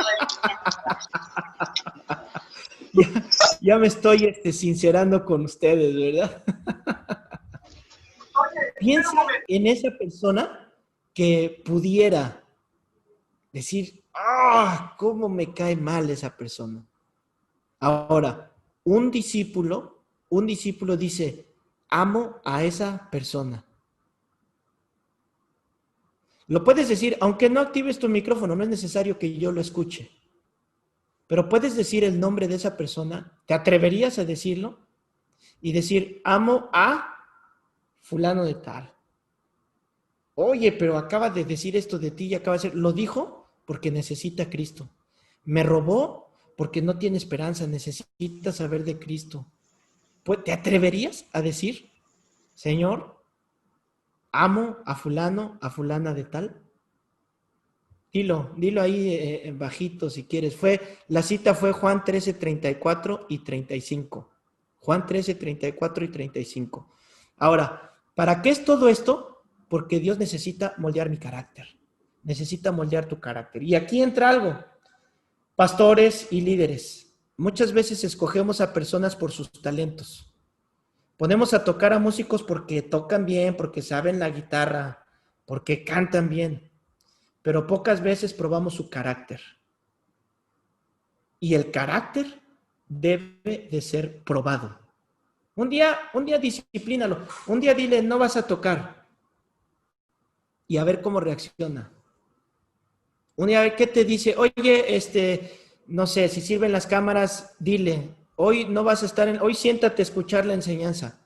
Ya me estoy sincerando con ustedes, ¿verdad? Piensa en esa persona que pudiera decir, cómo me cae mal esa persona. Ahora, un discípulo dice, amo a esa persona. Lo puedes decir, aunque no actives tu micrófono, no es necesario que yo lo escuche. Pero puedes decir el nombre de esa persona, ¿te atreverías a decirlo? Y decir, amo a fulano de tal. Oye, pero acaba de decir esto de ti y acaba de decir, lo dijo porque necesita a Cristo. Me robó porque no tiene esperanza, necesita saber de Cristo. ¿Te atreverías a decir, Señor, amo a fulano, a fulana de tal? Dilo ahí bajito si quieres. La cita fue Juan 13, 34 y 35. Juan 13, 34 y 35. Ahora, ¿para qué es todo esto? Porque Dios necesita moldear mi carácter. Necesita moldear tu carácter. Y aquí entra algo. Pastores y líderes. Muchas veces escogemos a personas por sus talentos. Ponemos a tocar a músicos porque tocan bien, porque saben la guitarra, porque cantan bien, pero pocas veces probamos su carácter. Y el carácter debe de ser probado. Un día disciplínalo. Un día dile, no vas a tocar. Y a ver cómo reacciona. Un día, ¿qué te dice? Oye, no sé, si sirven las cámaras, dile, hoy no vas a estar hoy siéntate a escuchar la enseñanza.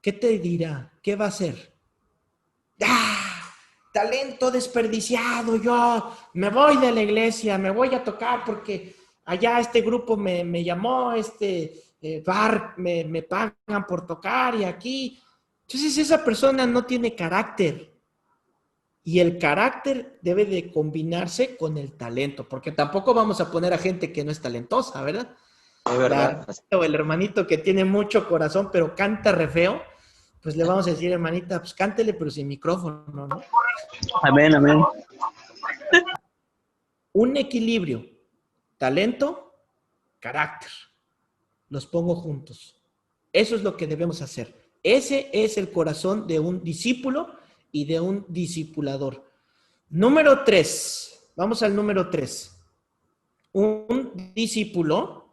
¿Qué te dirá? ¿Qué va a hacer? ¡Ah! Talento desperdiciado, yo me voy de la iglesia, me voy a tocar porque allá este grupo me llamó, bar me pagan por tocar y aquí. Entonces esa persona no tiene carácter. Y el carácter debe de combinarse con el talento, porque tampoco vamos a poner a gente que no es talentosa, ¿verdad? Es verdad. O el hermanito que tiene mucho corazón, pero canta re feo, pues le vamos a decir, hermanita, pues cántele, pero sin micrófono, ¿no? Amén, amén. Un equilibrio, talento, carácter. Los pongo juntos. Eso es lo que debemos hacer. Ese es el corazón de un discípulo y de un discipulador. Número 3. Vamos al número 3. Un discípulo,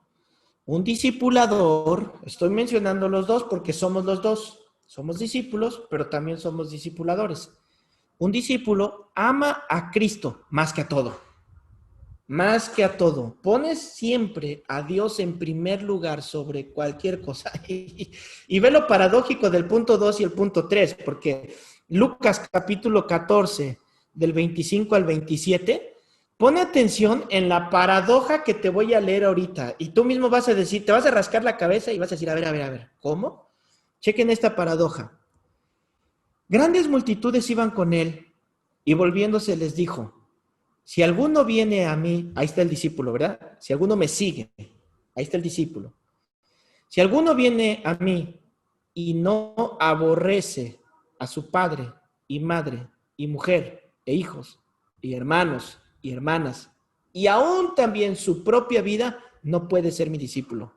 un discipulador, estoy mencionando los dos porque somos los dos. Somos discípulos, pero también somos discipuladores. Un discípulo ama a Cristo más que a todo. Más que a todo. Pones siempre a Dios en primer lugar sobre cualquier cosa. Y ve lo paradójico del punto 2 y el punto 3, porque Lucas capítulo 14, del 25 al 27, pone atención en la paradoja que te voy a leer ahorita. Y tú mismo vas a decir, te vas a rascar la cabeza y vas a decir, a ver, ¿cómo? Chequen esta paradoja. Grandes multitudes iban con él y volviéndose les dijo, si alguno viene a mí, ahí está el discípulo, ¿verdad? Si alguno me sigue, ahí está el discípulo. Si alguno viene a mí y no aborrece a su padre y madre y mujer e hijos y hermanos y hermanas y aún también su propia vida, no puede ser mi discípulo.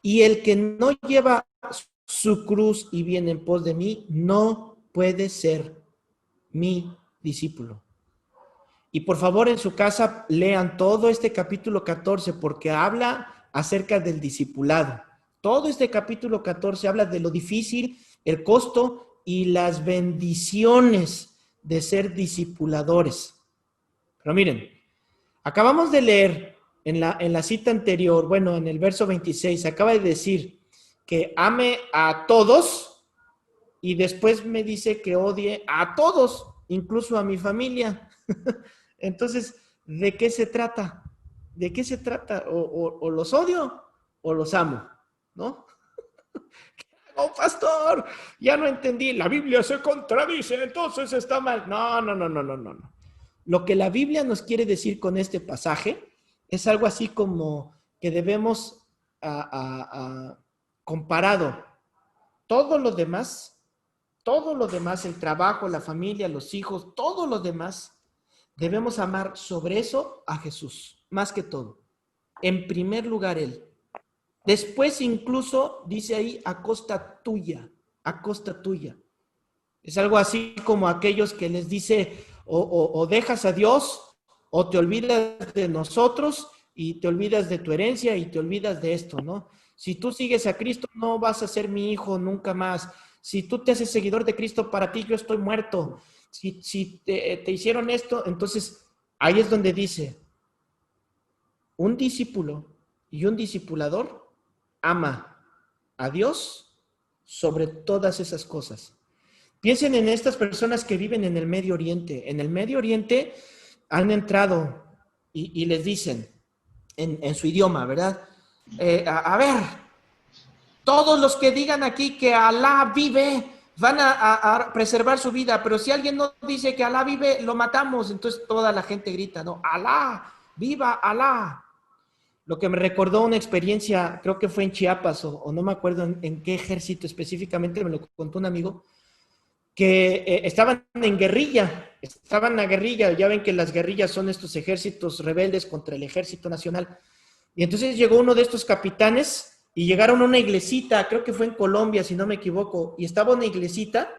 Y el que no lleva su cruz y viene en pos de mí, no puede ser mi discípulo. Y por favor en su casa lean todo este capítulo 14 porque habla acerca del discipulado. Todo este capítulo 14 habla de lo difícil, el costo y las bendiciones de ser discipuladores. Pero miren, acabamos de leer en la cita anterior, bueno, en el verso 26, acaba de decir que ame a todos y después me dice que odie a todos, incluso a mi familia. Entonces, ¿de qué se trata? ¿De qué se trata? O los odio o los amo, ¿no? ¡Oh, pastor! Ya no entendí. La Biblia se contradice, entonces está mal. No. Lo que la Biblia nos quiere decir con este pasaje es algo así como que debemos comparado todo lo demás, el trabajo, la familia, los hijos, todo lo demás, debemos amar sobre eso a Jesús, más que todo. En primer lugar, Él. Después incluso dice ahí, a costa tuya, a costa tuya. Es algo así como aquellos que les dice, o dejas a Dios, o te olvidas de nosotros, y te olvidas de tu herencia, y te olvidas de esto, ¿no? Si tú sigues a Cristo, no vas a ser mi hijo nunca más. Si tú te haces seguidor de Cristo, para ti yo estoy muerto. Si te hicieron esto, entonces ahí es donde dice, un discípulo y un discipulador ama a Dios sobre todas esas cosas. Piensen en estas personas que viven en el Medio Oriente. En el Medio Oriente han entrado y les dicen en su idioma, ¿verdad? A ver, todos los que digan aquí que Alá vive van a preservar su vida, pero si alguien no dice que Alá vive, lo matamos. Entonces toda la gente grita, ¿no? Alá, viva Alá. Lo que me recordó una experiencia, creo que fue en Chiapas o no me acuerdo en qué ejército específicamente, me lo contó un amigo, que estaban en guerrilla, ya ven que las guerrillas son estos ejércitos rebeldes contra el ejército nacional. Y entonces llegó uno de estos capitanes y llegaron a una iglesita, creo que fue en Colombia, si no me equivoco, y estaba una iglesita,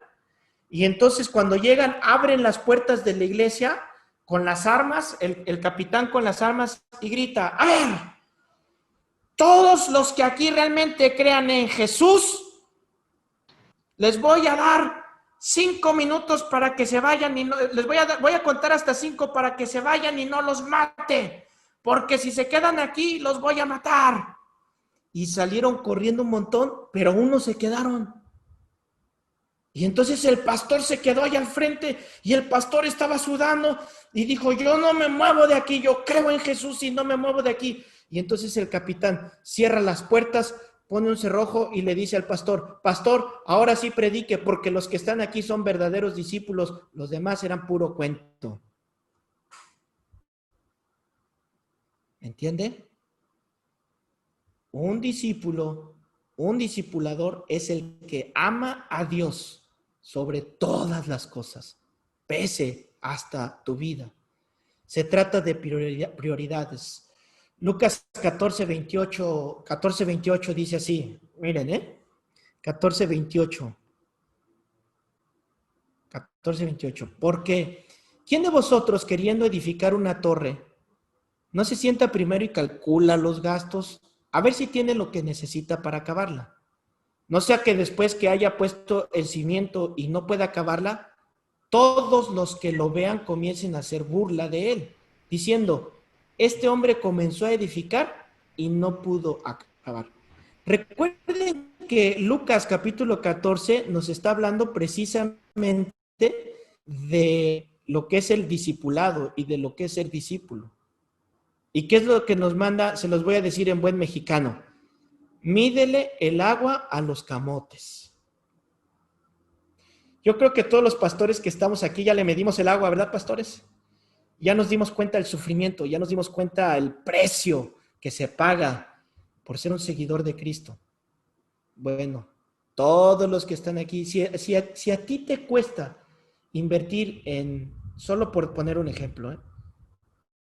y entonces cuando llegan, abren las puertas de la iglesia con las armas, el capitán con las armas, y grita, a ver, todos los que aquí realmente crean en Jesús, les voy a dar 5 minutos para que se vayan y no, voy a contar hasta 5 para que se vayan y no los mate, porque si se quedan aquí los voy a matar. Y salieron corriendo un montón, pero unos se quedaron. Y entonces el pastor se quedó allá al frente y el pastor estaba sudando y dijo, yo no me muevo de aquí, yo creo en Jesús y no me muevo de aquí. Y entonces el capitán cierra las puertas, pone un cerrojo y le dice al pastor, pastor, ahora sí predique porque los que están aquí son verdaderos discípulos, los demás eran puro cuento. ¿Entiende? Un discípulo, un discipulador es el que ama a Dios sobre todas las cosas, pese hasta tu vida. Se trata de prioridades. Lucas 14:28 dice así, miren, 14:28. Porque ¿quién de vosotros queriendo edificar una torre no se sienta primero y calcula los gastos a ver si tiene lo que necesita para acabarla? No sea que después que haya puesto el cimiento y no pueda acabarla, todos los que lo vean comiencen a hacer burla de él, diciendo, este hombre comenzó a edificar y no pudo acabar. Recuerden que Lucas capítulo 14 nos está hablando precisamente de lo que es el discipulado y de lo que es ser discípulo. ¿Y qué es lo que nos manda? Se los voy a decir en buen mexicano. Mídele el agua a los camotes. Yo creo que todos los pastores que estamos aquí ya le medimos el agua, ¿verdad, pastores? Ya nos dimos cuenta del sufrimiento, ya nos dimos cuenta del precio que se paga por ser un seguidor de Cristo. Bueno, todos los que están aquí, si a ti te cuesta invertir en, solo por poner un ejemplo,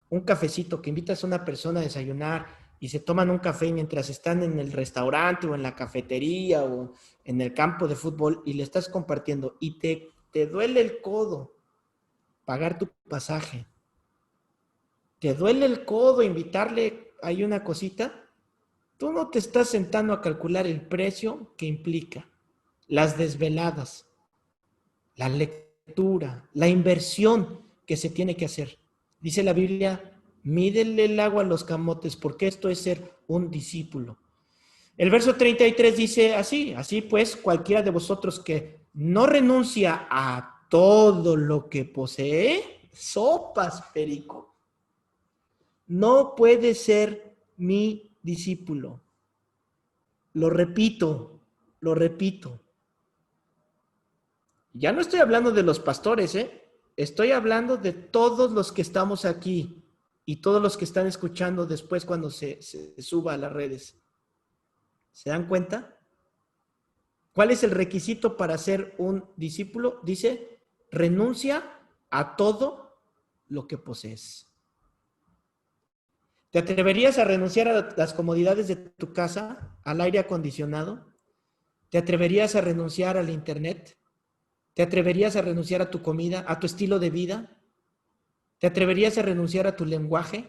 un cafecito que invitas a una persona a desayunar y se toman un café mientras están en el restaurante o en la cafetería o en el campo de fútbol y le estás compartiendo y te duele el codo pagar tu pasaje, te duele el codo invitarle ahí una cosita, tú no te estás sentando a calcular el precio que implica, las desveladas, la lectura, la inversión que se tiene que hacer. Dice la Biblia, mídele el agua a los camotes, porque esto es ser un discípulo. El verso 33 dice así pues, cualquiera de vosotros que no renuncia a todo lo que posee, sopas, perico, no puede ser mi discípulo. Lo repito. Ya no estoy hablando de los pastores, estoy hablando de todos los que estamos aquí y todos los que están escuchando después cuando se suba a las redes. ¿Se dan cuenta? ¿Cuál es el requisito para ser un discípulo? Dice, renuncia a todo lo que posees. ¿Te atreverías a renunciar a las comodidades de tu casa, al aire acondicionado? ¿Te atreverías a renunciar al internet? ¿Te atreverías a renunciar a tu comida, a tu estilo de vida? ¿Te atreverías a renunciar a tu lenguaje?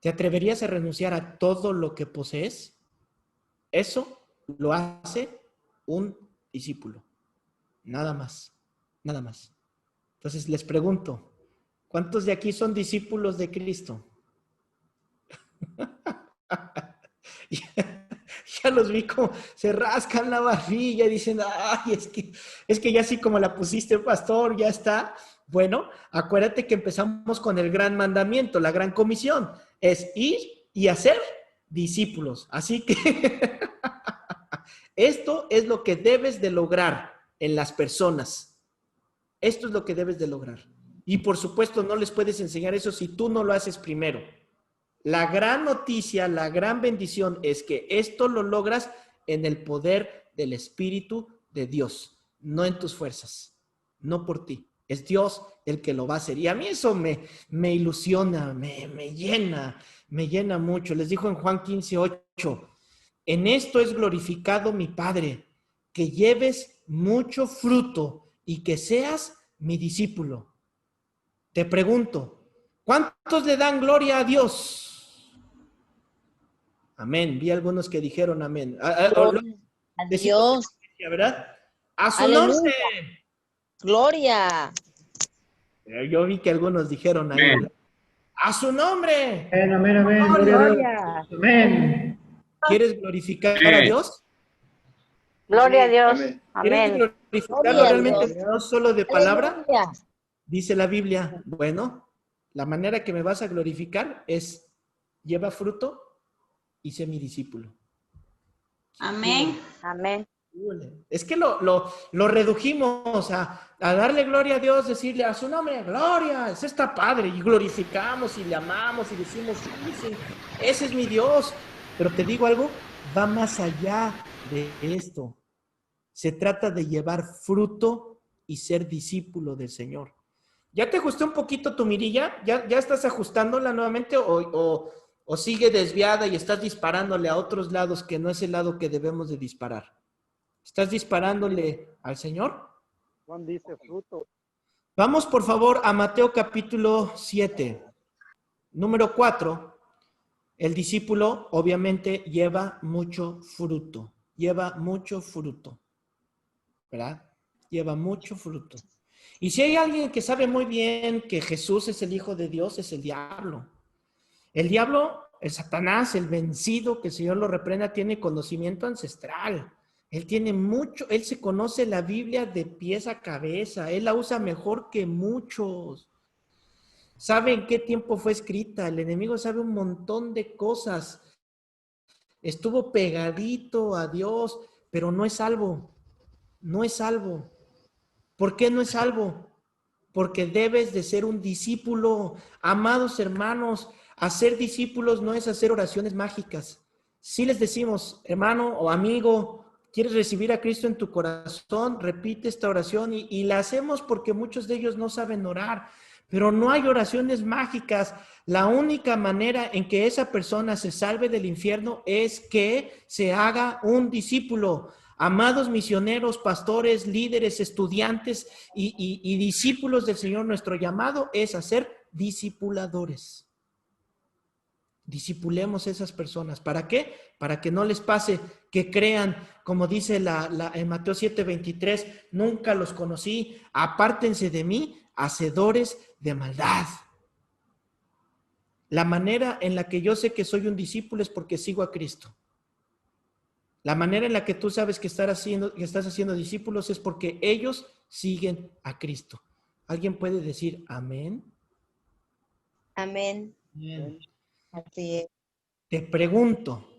¿Te atreverías a renunciar a todo lo que posees? Eso lo hace un discípulo. Nada más. Entonces les pregunto, ¿cuántos de aquí son discípulos de Cristo? Ya los vi como se rascan la barbilla y dicen, ay, es que ya así como la pusiste, pastor, ya está. Bueno, acuérdate que empezamos con el gran mandamiento, la gran comisión, es ir y hacer discípulos. Así que esto es lo que debes de lograr en las personas. Esto es lo que debes de lograr. Y por supuesto no les puedes enseñar eso si tú no lo haces primero. La gran noticia, la gran bendición es que esto lo logras en el poder del Espíritu de Dios, no en tus fuerzas, no por ti. Es Dios el que lo va a hacer. Y a mí eso me ilusiona, me llena mucho. Les dijo en Juan 15:8, En esto es glorificado mi Padre, que lleves mucho fruto y que seas mi discípulo. Te pregunto, ¿cuántos le dan gloria a Dios? Amén. Vi algunos que dijeron amén. Gloria a Dios. ¿Verdad? A su Aleluya. nombre. Gloria. Yo vi que algunos dijeron ahí, ¿verdad? A su nombre. Amén, amén, amén. Gloria a Dios. Gloria. Amén. ¿Quieres glorificar a Dios? Gloria a Dios. ¿Quieres Amén. glorificarlo Gloria a realmente Dios. no solo de palabra? Aleluya. Dice la Biblia, bueno, la manera que me vas a glorificar es lleva fruto y sé mi discípulo. Amén. Amén. Es que lo redujimos a darle gloria a Dios, decirle a su nombre, gloria, ese está padre, y glorificamos y le amamos y decimos, sí, ese es mi Dios. Pero te digo algo, va más allá de esto. Se trata de llevar fruto y ser discípulo del Señor. ¿Ya te ajusté un poquito tu mirilla? ¿Ya estás ajustándola nuevamente o sigue desviada y estás disparándole a otros lados que no es el lado que debemos de disparar? ¿Estás disparándole al Señor? Juan dice fruto. Vamos por favor a Mateo capítulo 7, número 4. El discípulo obviamente lleva mucho fruto, ¿verdad? Lleva mucho fruto. Y si hay alguien que sabe muy bien que Jesús es el Hijo de Dios, es el diablo. El diablo, el Satanás, el vencido, que el Señor lo reprenda, tiene conocimiento ancestral. Él tiene mucho, él se conoce la Biblia de pies a cabeza, él la usa mejor que muchos. Sabe en qué tiempo fue escrita, el enemigo sabe un montón de cosas. Estuvo pegadito a Dios, pero no es salvo. No es salvo. ¿Por qué no es salvo? Porque debes de ser un discípulo. Amados hermanos, hacer discípulos no es hacer oraciones mágicas. Si les decimos, hermano o amigo, ¿quieres recibir a Cristo en tu corazón? Repite esta oración y la hacemos porque muchos de ellos no saben orar. Pero no hay oraciones mágicas. La única manera en que esa persona se salve del infierno es que se haga un discípulo. Amados misioneros, pastores, líderes, estudiantes y discípulos del Señor, nuestro llamado es a ser discipuladores. Discipulemos a esas personas. ¿Para qué? Para que no les pase que crean, como dice en Mateo 7:23, nunca los conocí, apártense de mí, hacedores de maldad. La manera en la que yo sé que soy un discípulo es porque sigo a Cristo. La manera en la que tú sabes que estás haciendo discípulos es porque ellos siguen a Cristo. ¿Alguien puede decir amén? Amén. Bien. Así es. Te pregunto,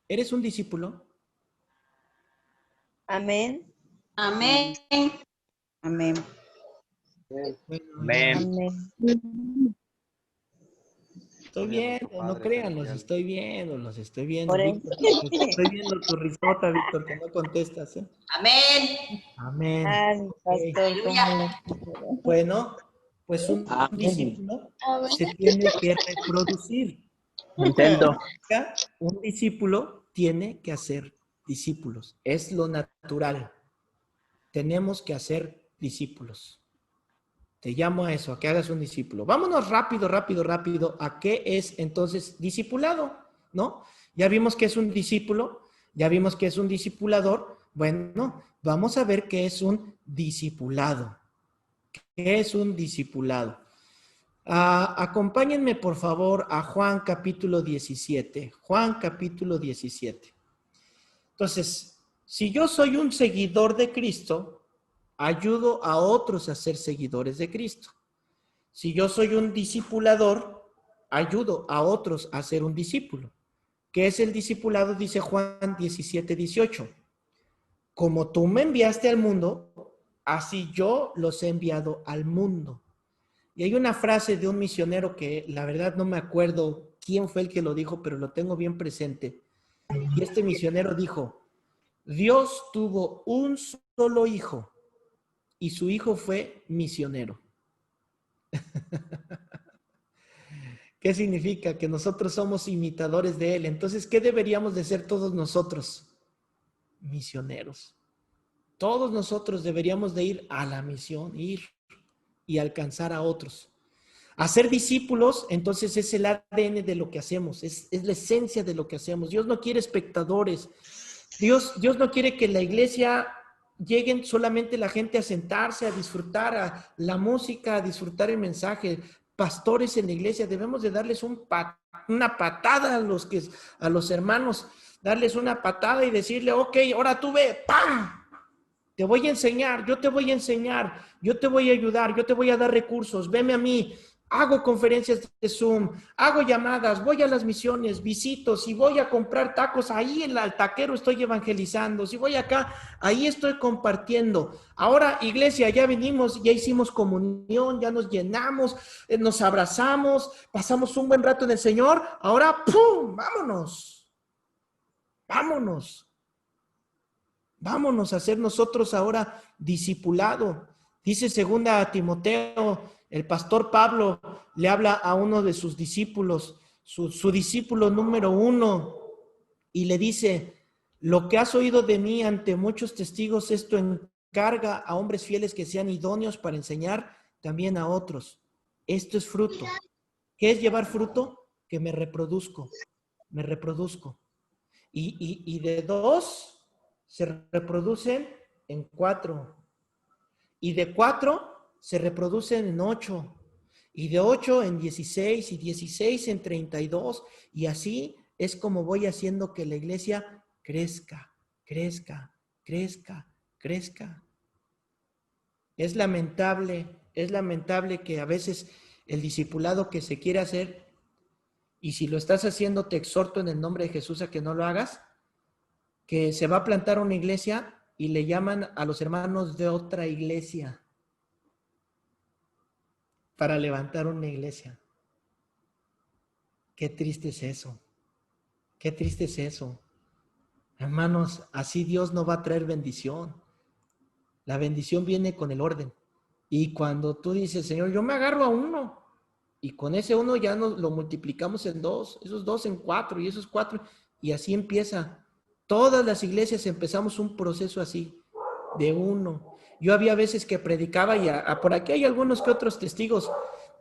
¿eres un discípulo? Amén. Amén. Amén. Amén. Amén. Estoy viendo, no crean, los estoy viendo. Por eso. Víctor, estoy viendo tu risota, Víctor, que no contestas, ¿eh? Amén. Amén. Ay, pastor, ¿cómo? Bueno, pues un discípulo se tiene que reproducir. Intento. Un discípulo tiene que hacer discípulos. Es lo natural. Tenemos que hacer discípulos. Te llamo a eso, a que hagas un discípulo. Vámonos rápido. ¿A qué es entonces discipulado? ¿No? Ya vimos que es un discípulo, ya vimos que es un discipulador. Bueno, vamos a ver qué es un discipulado. ¿Qué es un discipulado? Acompáñenme, por favor, a Juan capítulo 17. Juan capítulo 17. Entonces, si yo soy un seguidor de Cristo, ayudo a otros a ser seguidores de Cristo. Si yo soy un discipulador, ayudo a otros a ser un discípulo. ¿Qué es el discipulado? Dice Juan 17:18. Como tú me enviaste al mundo, así yo los he enviado al mundo. Y hay una frase de un misionero que la verdad no me acuerdo quién fue el que lo dijo, pero lo tengo bien presente. Y este misionero dijo, Dios tuvo un solo hijo y su hijo fue misionero. ¿Qué significa? Que nosotros somos imitadores de Él. Entonces, ¿qué deberíamos de ser todos nosotros? Misioneros. Todos nosotros deberíamos de ir a la misión, ir y alcanzar a otros. Hacer discípulos, entonces es el ADN de lo que hacemos, es la esencia de lo que hacemos. Dios no quiere espectadores. Dios no quiere que la iglesia lleguen solamente la gente a sentarse, a disfrutar a la música, a disfrutar el mensaje. Pastores en la iglesia, debemos de darles una patada a los hermanos, darles una patada y decirle, ok, ahora tú ve, ¡pam! Te voy a enseñar, yo te voy a enseñar, yo te voy a ayudar, yo te voy a dar recursos, veme a mí, hago conferencias de Zoom, hago llamadas, voy a las misiones, visito, si voy a comprar tacos, ahí en el taquero estoy evangelizando, si voy acá, ahí estoy compartiendo. Ahora, iglesia, ya venimos, ya hicimos comunión, ya nos llenamos, nos abrazamos, pasamos un buen rato en el Señor, ahora, ¡pum!, vámonos, vámonos. Vámonos a ser nosotros ahora discipulado. Dice 2 Timoteo, el pastor Pablo le habla a uno de sus discípulos, su discípulo número 1, y le dice, lo que has oído de mí ante muchos testigos, esto encarga a hombres fieles que sean idóneos para enseñar también a otros. Esto es fruto. ¿Qué es llevar fruto? Que me reproduzco. Y de 2 se reproducen en 4. Y de 4 se reproducen en 8. Y de 8 en 16. Y 16 en 32. Y así es como voy haciendo que la iglesia crezca, crezca, crezca, crezca. Es lamentable que a veces el discipulado que se quiere hacer, y si lo estás haciendo te exhorto en el nombre de Jesús a que no lo hagas, que se va a plantar una iglesia y le llaman a los hermanos de otra iglesia para levantar una iglesia. Qué triste es eso. Qué triste es eso. Hermanos, así Dios no va a traer bendición. La bendición viene con el orden. Y cuando tú dices, Señor, yo me agarro a uno, y con ese uno ya lo multiplicamos en 2, esos 2 en 4, y esos 4, y así empieza. Todas las iglesias empezamos un proceso así, de uno. Yo había veces que predicaba y por aquí hay algunos que otros testigos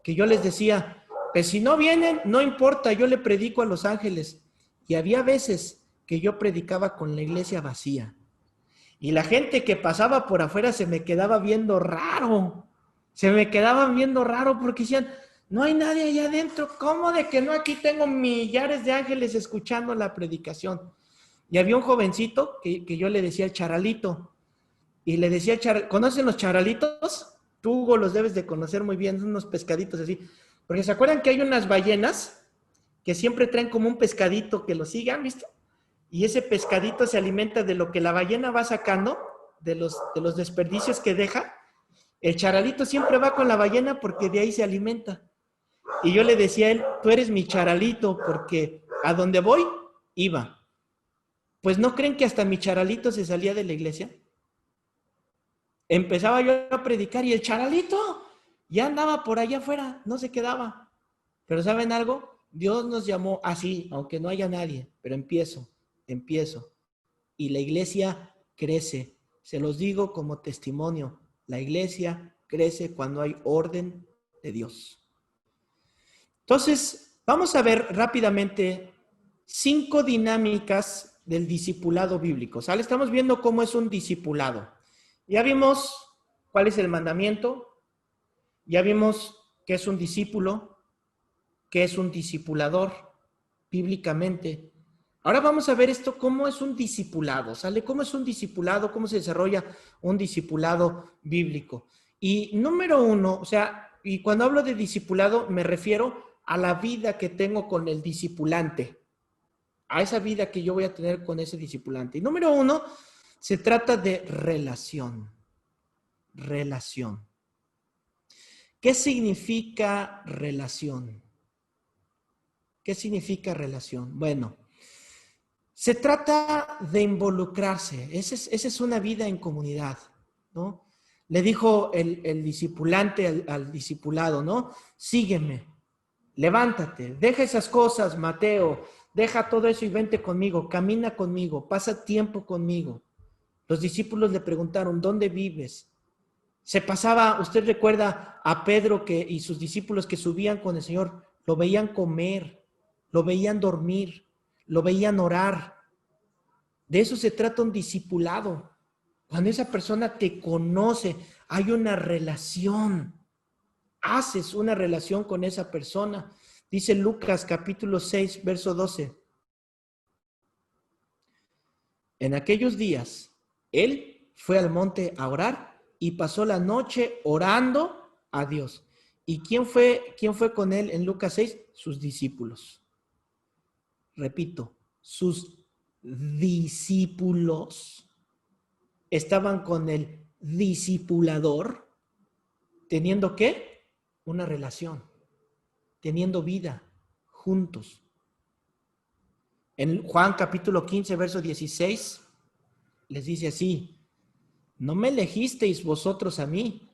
que yo les decía, pues si no vienen, no importa, yo le predico a los ángeles. Y había veces que yo predicaba con la iglesia vacía. Y la gente que pasaba por afuera se me quedaba viendo raro. Se me quedaban viendo raro porque decían, no hay nadie allá adentro. ¿Cómo de que no? Aquí tengo millares de ángeles escuchando la predicación. Y había un jovencito que yo le decía el charalito. Y le decía, ¿conocen los charalitos? Tú, Hugo, los debes de conocer muy bien, son unos pescaditos así. Porque ¿se acuerdan que hay unas ballenas que siempre traen como un pescadito que lo sigue? ¿Han visto? Y ese pescadito se alimenta de lo que la ballena va sacando, de los desperdicios que deja. El charalito siempre va con la ballena porque de ahí se alimenta. Y yo le decía a él, tú eres mi charalito porque a donde voy, iba. Pues ¿no creen que hasta mi charalito se salía de la iglesia? Empezaba yo a predicar y el charalito ya andaba por allá afuera, no se quedaba. Pero ¿saben algo? Dios nos llamó así, aunque no haya nadie, pero empiezo. Y la iglesia crece. Se los digo como testimonio, la iglesia crece cuando hay orden de Dios. Entonces, vamos a ver rápidamente 5 dinámicas del discipulado bíblico. ¿Sale? Estamos viendo cómo es un discipulado. Ya vimos cuál es el mandamiento. Ya vimos qué es un discípulo, qué es un discipulador bíblicamente. Ahora vamos a ver esto, cómo es un discipulado. ¿Sale? ¿Cómo es un discipulado? ¿Cómo se desarrolla un discipulado bíblico? Y número 1, o sea, y cuando hablo de discipulado me refiero a la vida que tengo con el discipulante. A esa vida que yo voy a tener con ese discipulante. Y número 1, se trata de relación. Relación. ¿Qué significa relación? ¿Qué significa relación? Bueno, se trata de involucrarse. Esa es una vida en comunidad, ¿no? Le dijo el discipulante al discipulado, ¿no? Sígueme. levántate, deja esas cosas, Mateo, deja todo eso y vente conmigo, camina conmigo, pasa tiempo conmigo. Los discípulos le preguntaron, ¿dónde vives? Se pasaba, usted recuerda a Pedro y sus discípulos que subían con el Señor, lo veían comer, lo veían dormir, lo veían orar. De eso se trata un discipulado. Cuando esa persona te conoce, hay una relación. Haces una relación con esa persona. Dice Lucas capítulo 6, verso 12. En aquellos días, él fue al monte a orar y pasó la noche orando a Dios. ¿Y quién fue con él en Lucas 6? Sus discípulos. Repito, sus discípulos estaban con el discipulador, teniendo ¿qué? Una relación, teniendo vida juntos. En Juan capítulo 15, verso 16, les dice así, no me elegisteis vosotros a mí,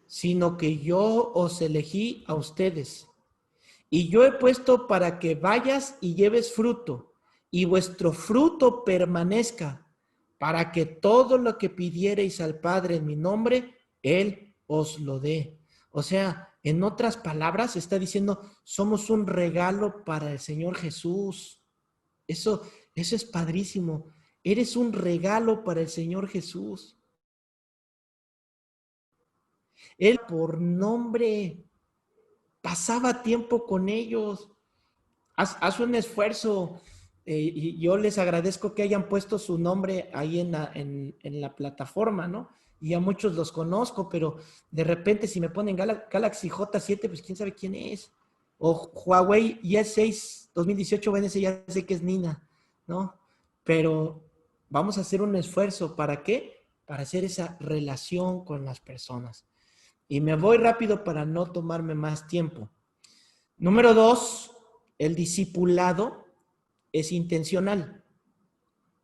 sino que yo os elegí a ustedes. Y yo he puesto para que vayas y lleves fruto, y vuestro fruto permanezca, para que todo lo que pidiereis al Padre en mi nombre, Él os lo dé. O sea, en otras palabras, está diciendo, somos un regalo para el Señor Jesús. Eso es padrísimo. Eres un regalo para el Señor Jesús. Él por nombre pasaba tiempo con ellos. Haz un esfuerzo. Y yo les agradezco que hayan puesto su nombre ahí en la plataforma, ¿no? Y a muchos los conozco, pero de repente si me ponen Galaxy J7, pues quién sabe quién es. O Huawei Y6 2018 BNC, ya sé que es Nina, ¿no? Pero vamos a hacer un esfuerzo. ¿Para qué? Para hacer esa relación con las personas. Y me voy rápido para no tomarme más tiempo. Número 2, el discipulado es intencional.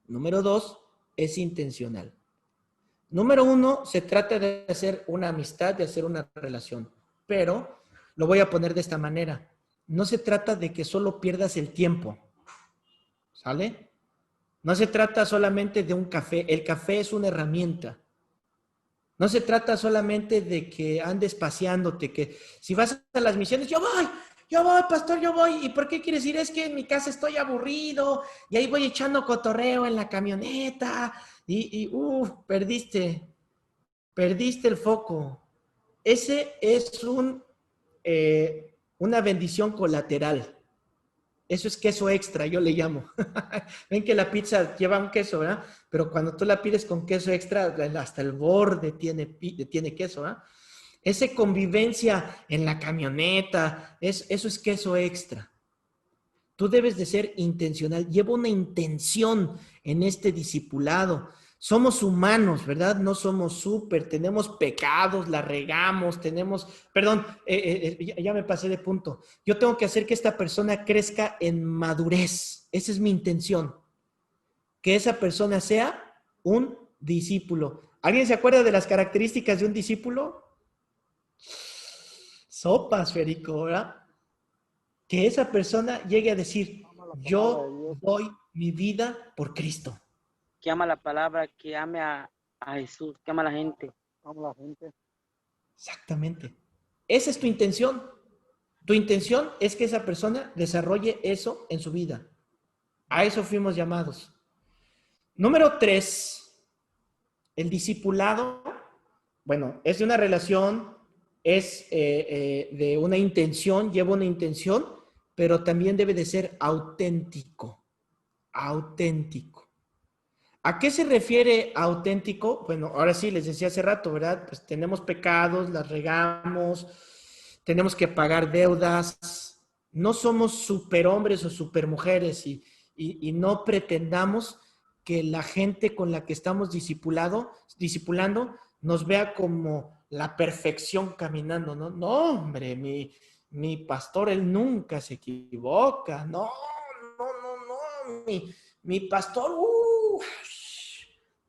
Número 2, es intencional. Número 1, se trata de hacer una amistad, de hacer una relación. Pero lo voy a poner de esta manera. No se trata de que solo pierdas el tiempo. ¿Sale? No se trata solamente de un café. El café es una herramienta. No se trata solamente de que andes paseándote, que si vas a las misiones, yo voy, pastor, yo voy. ¿Y por qué quieres ir? Es que en mi casa estoy aburrido y ahí voy echando cotorreo en la camioneta perdiste el foco. Ese es una bendición colateral. Eso es queso extra, yo le llamo. Ven que la pizza lleva un queso, ¿verdad? Pero cuando tú la pides con queso extra, hasta el borde tiene queso, ¿verdad? Esa convivencia en la camioneta, eso es queso extra. Tú debes de ser intencional. Lleva una intención en este discipulado. Somos humanos, ¿verdad? No somos súper, tenemos pecados, la regamos, ya me pasé de punto. Yo tengo que hacer que esta persona crezca en madurez. Esa es mi intención. Que esa persona sea un discípulo. ¿Alguien se acuerda de las características de un discípulo? Sopas, Federico, ¿verdad? Que esa persona llegue a decir, yo doy mi vida por Cristo. Que ama la palabra, que ame a Jesús, que ama a la gente. Ama a la gente. Exactamente. Esa es tu intención. Tu intención es que esa persona desarrolle eso en su vida. A eso fuimos llamados. Número 3, el discipulado, bueno, es de una relación, es de una intención, lleva una intención, pero también debe de ser auténtico. Auténtico. ¿A qué se refiere auténtico? Bueno, ahora sí, les decía hace rato, ¿verdad? Pues tenemos pecados, las regamos, tenemos que pagar deudas, no somos superhombres o supermujeres y no pretendamos que la gente con la que estamos discipulando nos vea como la perfección caminando, ¿no? No, hombre, mi pastor, él nunca se equivoca, no, mi pastor,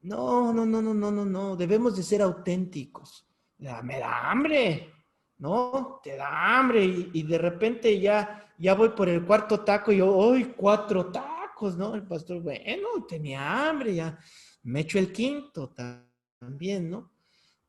no, debemos de ser auténticos. Me da hambre, ¿no? Te da hambre y de repente ya voy por el cuarto taco y yo, ¡ay, 4 tacos! ¿No? El pastor, bueno, tenía hambre, ya me echo el quinto también, ¿no?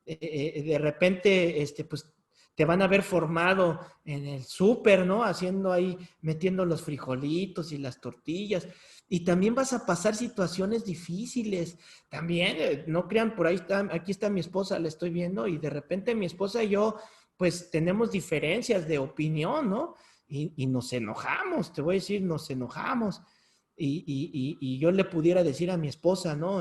De repente, pues te van a ver formado en el súper, ¿no? Haciendo ahí, metiendo los frijolitos y las tortillas. Y también vas a pasar situaciones difíciles. También, no crean, por ahí está, aquí está mi esposa, la estoy viendo, y de repente mi esposa y yo, pues tenemos diferencias de opinión, ¿no? Y nos enojamos, te voy a decir, nos enojamos. Y yo le pudiera decir a mi esposa, ¿no?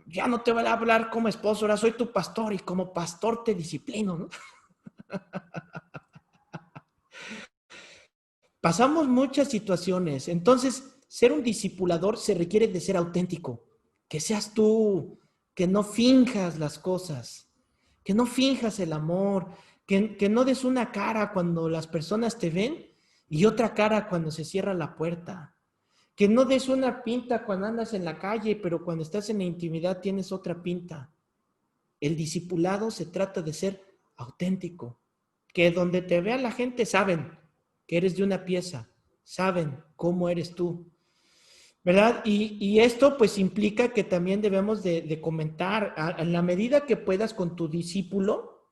Ya no te voy a hablar como esposo, ahora soy tu pastor y como pastor te disciplino, ¿no? Pasamos muchas situaciones. Entonces, ser un discipulador se requiere de ser auténtico, que seas tú, que no finjas las cosas, que no finjas el amor, que no des una cara cuando las personas te ven y otra cara cuando se cierra la puerta. Que no des una pinta cuando andas en la calle, pero cuando estás en la intimidad tienes otra pinta. El discipulado se trata de ser auténtico. Que donde te vea la gente saben que eres de una pieza, saben cómo eres tú, ¿verdad? Y esto pues implica que también debemos de comentar en la medida que puedas con tu discípulo,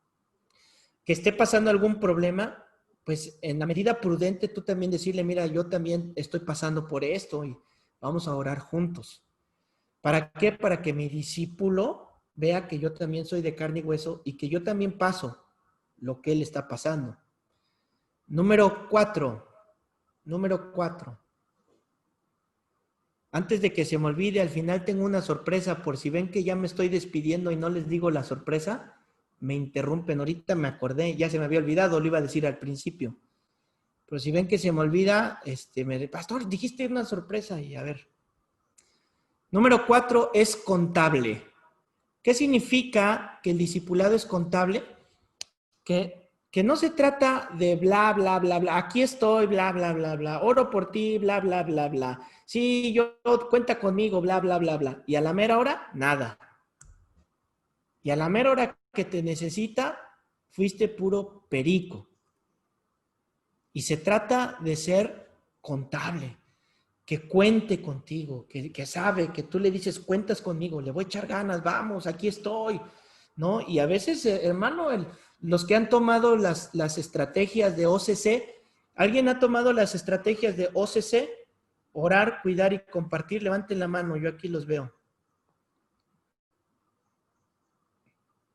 que esté pasando algún problema, pues en la medida prudente tú también decirle, mira, yo también estoy pasando por esto y vamos a orar juntos. ¿Para qué? Para que mi discípulo vea que yo también soy de carne y hueso y que yo también paso lo que él está pasando. Número 4. Antes de que se me olvide, al final tengo una sorpresa, por si ven que ya me estoy despidiendo y no les digo la sorpresa, me interrumpen. Ahorita me acordé, ya se me había olvidado, lo iba a decir al principio. Pero si ven que se me olvida, pastor, dijiste una sorpresa y a ver. Número 4 es contable. ¿Qué significa que el discipulado es contable? Que no se trata de bla, bla, bla, bla. Aquí estoy, bla, bla, bla, bla. Oro por ti, bla, bla, bla, bla. Sí, yo cuenta conmigo, bla, bla, bla, bla. Y a la mera hora, nada. Y a la mera hora que te necesita, fuiste puro perico. Y se trata de ser contable, que cuente contigo, que sabe, que tú le dices, cuentas conmigo, le voy a echar ganas, vamos, aquí estoy, ¿no? Y a veces, hermano, los que han tomado las estrategias de OCC, ¿alguien ha tomado las estrategias de OCC? Orar, cuidar y compartir, levanten la mano, yo aquí los veo.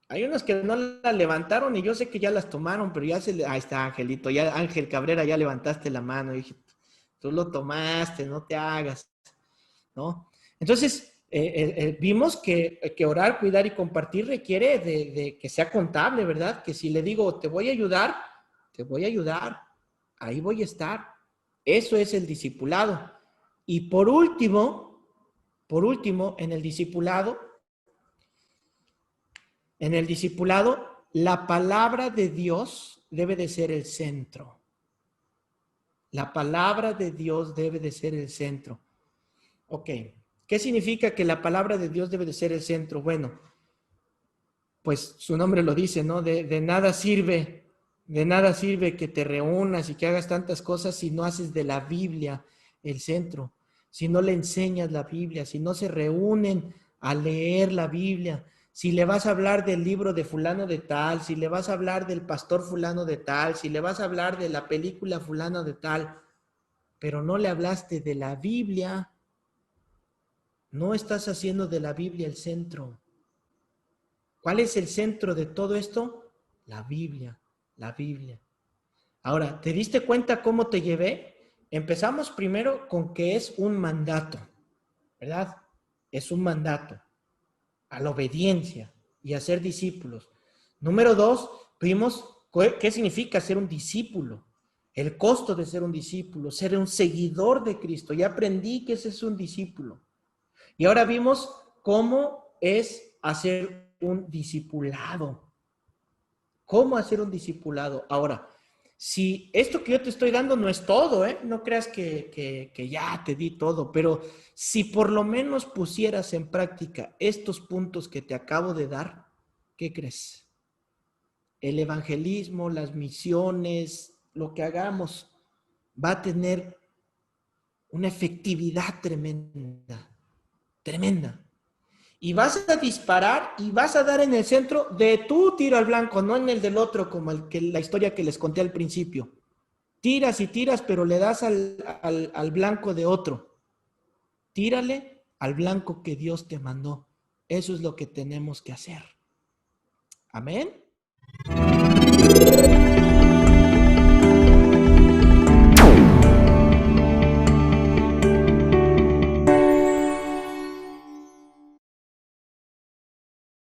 Hay unos que no la levantaron y yo sé que ya las tomaron, pero ya ahí está Angelito, ya Ángel Cabrera, ya levantaste la mano. Y dije, tú lo tomaste, no te hagas, ¿no? Entonces, vimos que orar, cuidar y compartir requiere de que sea contable, ¿verdad? Que si le digo, te voy a ayudar, ahí voy a estar. Eso es el discipulado. Y por último, en el discipulado, la palabra de Dios debe de ser el centro. La palabra de Dios debe de ser el centro. Ok. ¿Qué significa que la palabra de Dios debe de ser el centro? Bueno, pues su nombre lo dice, ¿no? De nada sirve que te reúnas y que hagas tantas cosas si no haces de la Biblia el centro, si no le enseñas la Biblia, si no se reúnen a leer la Biblia. Si le vas a hablar del libro de fulano de tal, si le vas a hablar del pastor fulano de tal, si le vas a hablar de la película fulano de tal, pero no le hablaste de la Biblia, no estás haciendo de la Biblia el centro. ¿Cuál es el centro de todo esto? La Biblia, la Biblia. Ahora, ¿te diste cuenta cómo te llevé? Empezamos primero con que es un mandato, ¿verdad? Es un mandato a la obediencia y a ser discípulos. Número 2, vimos qué significa ser un discípulo, el costo de ser un discípulo, ser un seguidor de Cristo. Ya aprendí que ese es un discípulo. Y ahora vimos cómo es hacer un discipulado. ¿Cómo hacer un discipulado? Ahora, si esto que yo te estoy dando no es todo, no creas que ya te di todo, pero si por lo menos pusieras en práctica estos puntos que te acabo de dar, ¿qué crees? el evangelismo, las misiones, lo que hagamos, va a tener una efectividad tremenda, tremenda. Y vas a disparar y vas a dar en el centro de tu tiro al blanco, no en el del otro, como la historia que les conté al principio. Tiras y tiras, pero le das al blanco de otro. Tírale al blanco que Dios te mandó. Eso es lo que tenemos que hacer. Amén.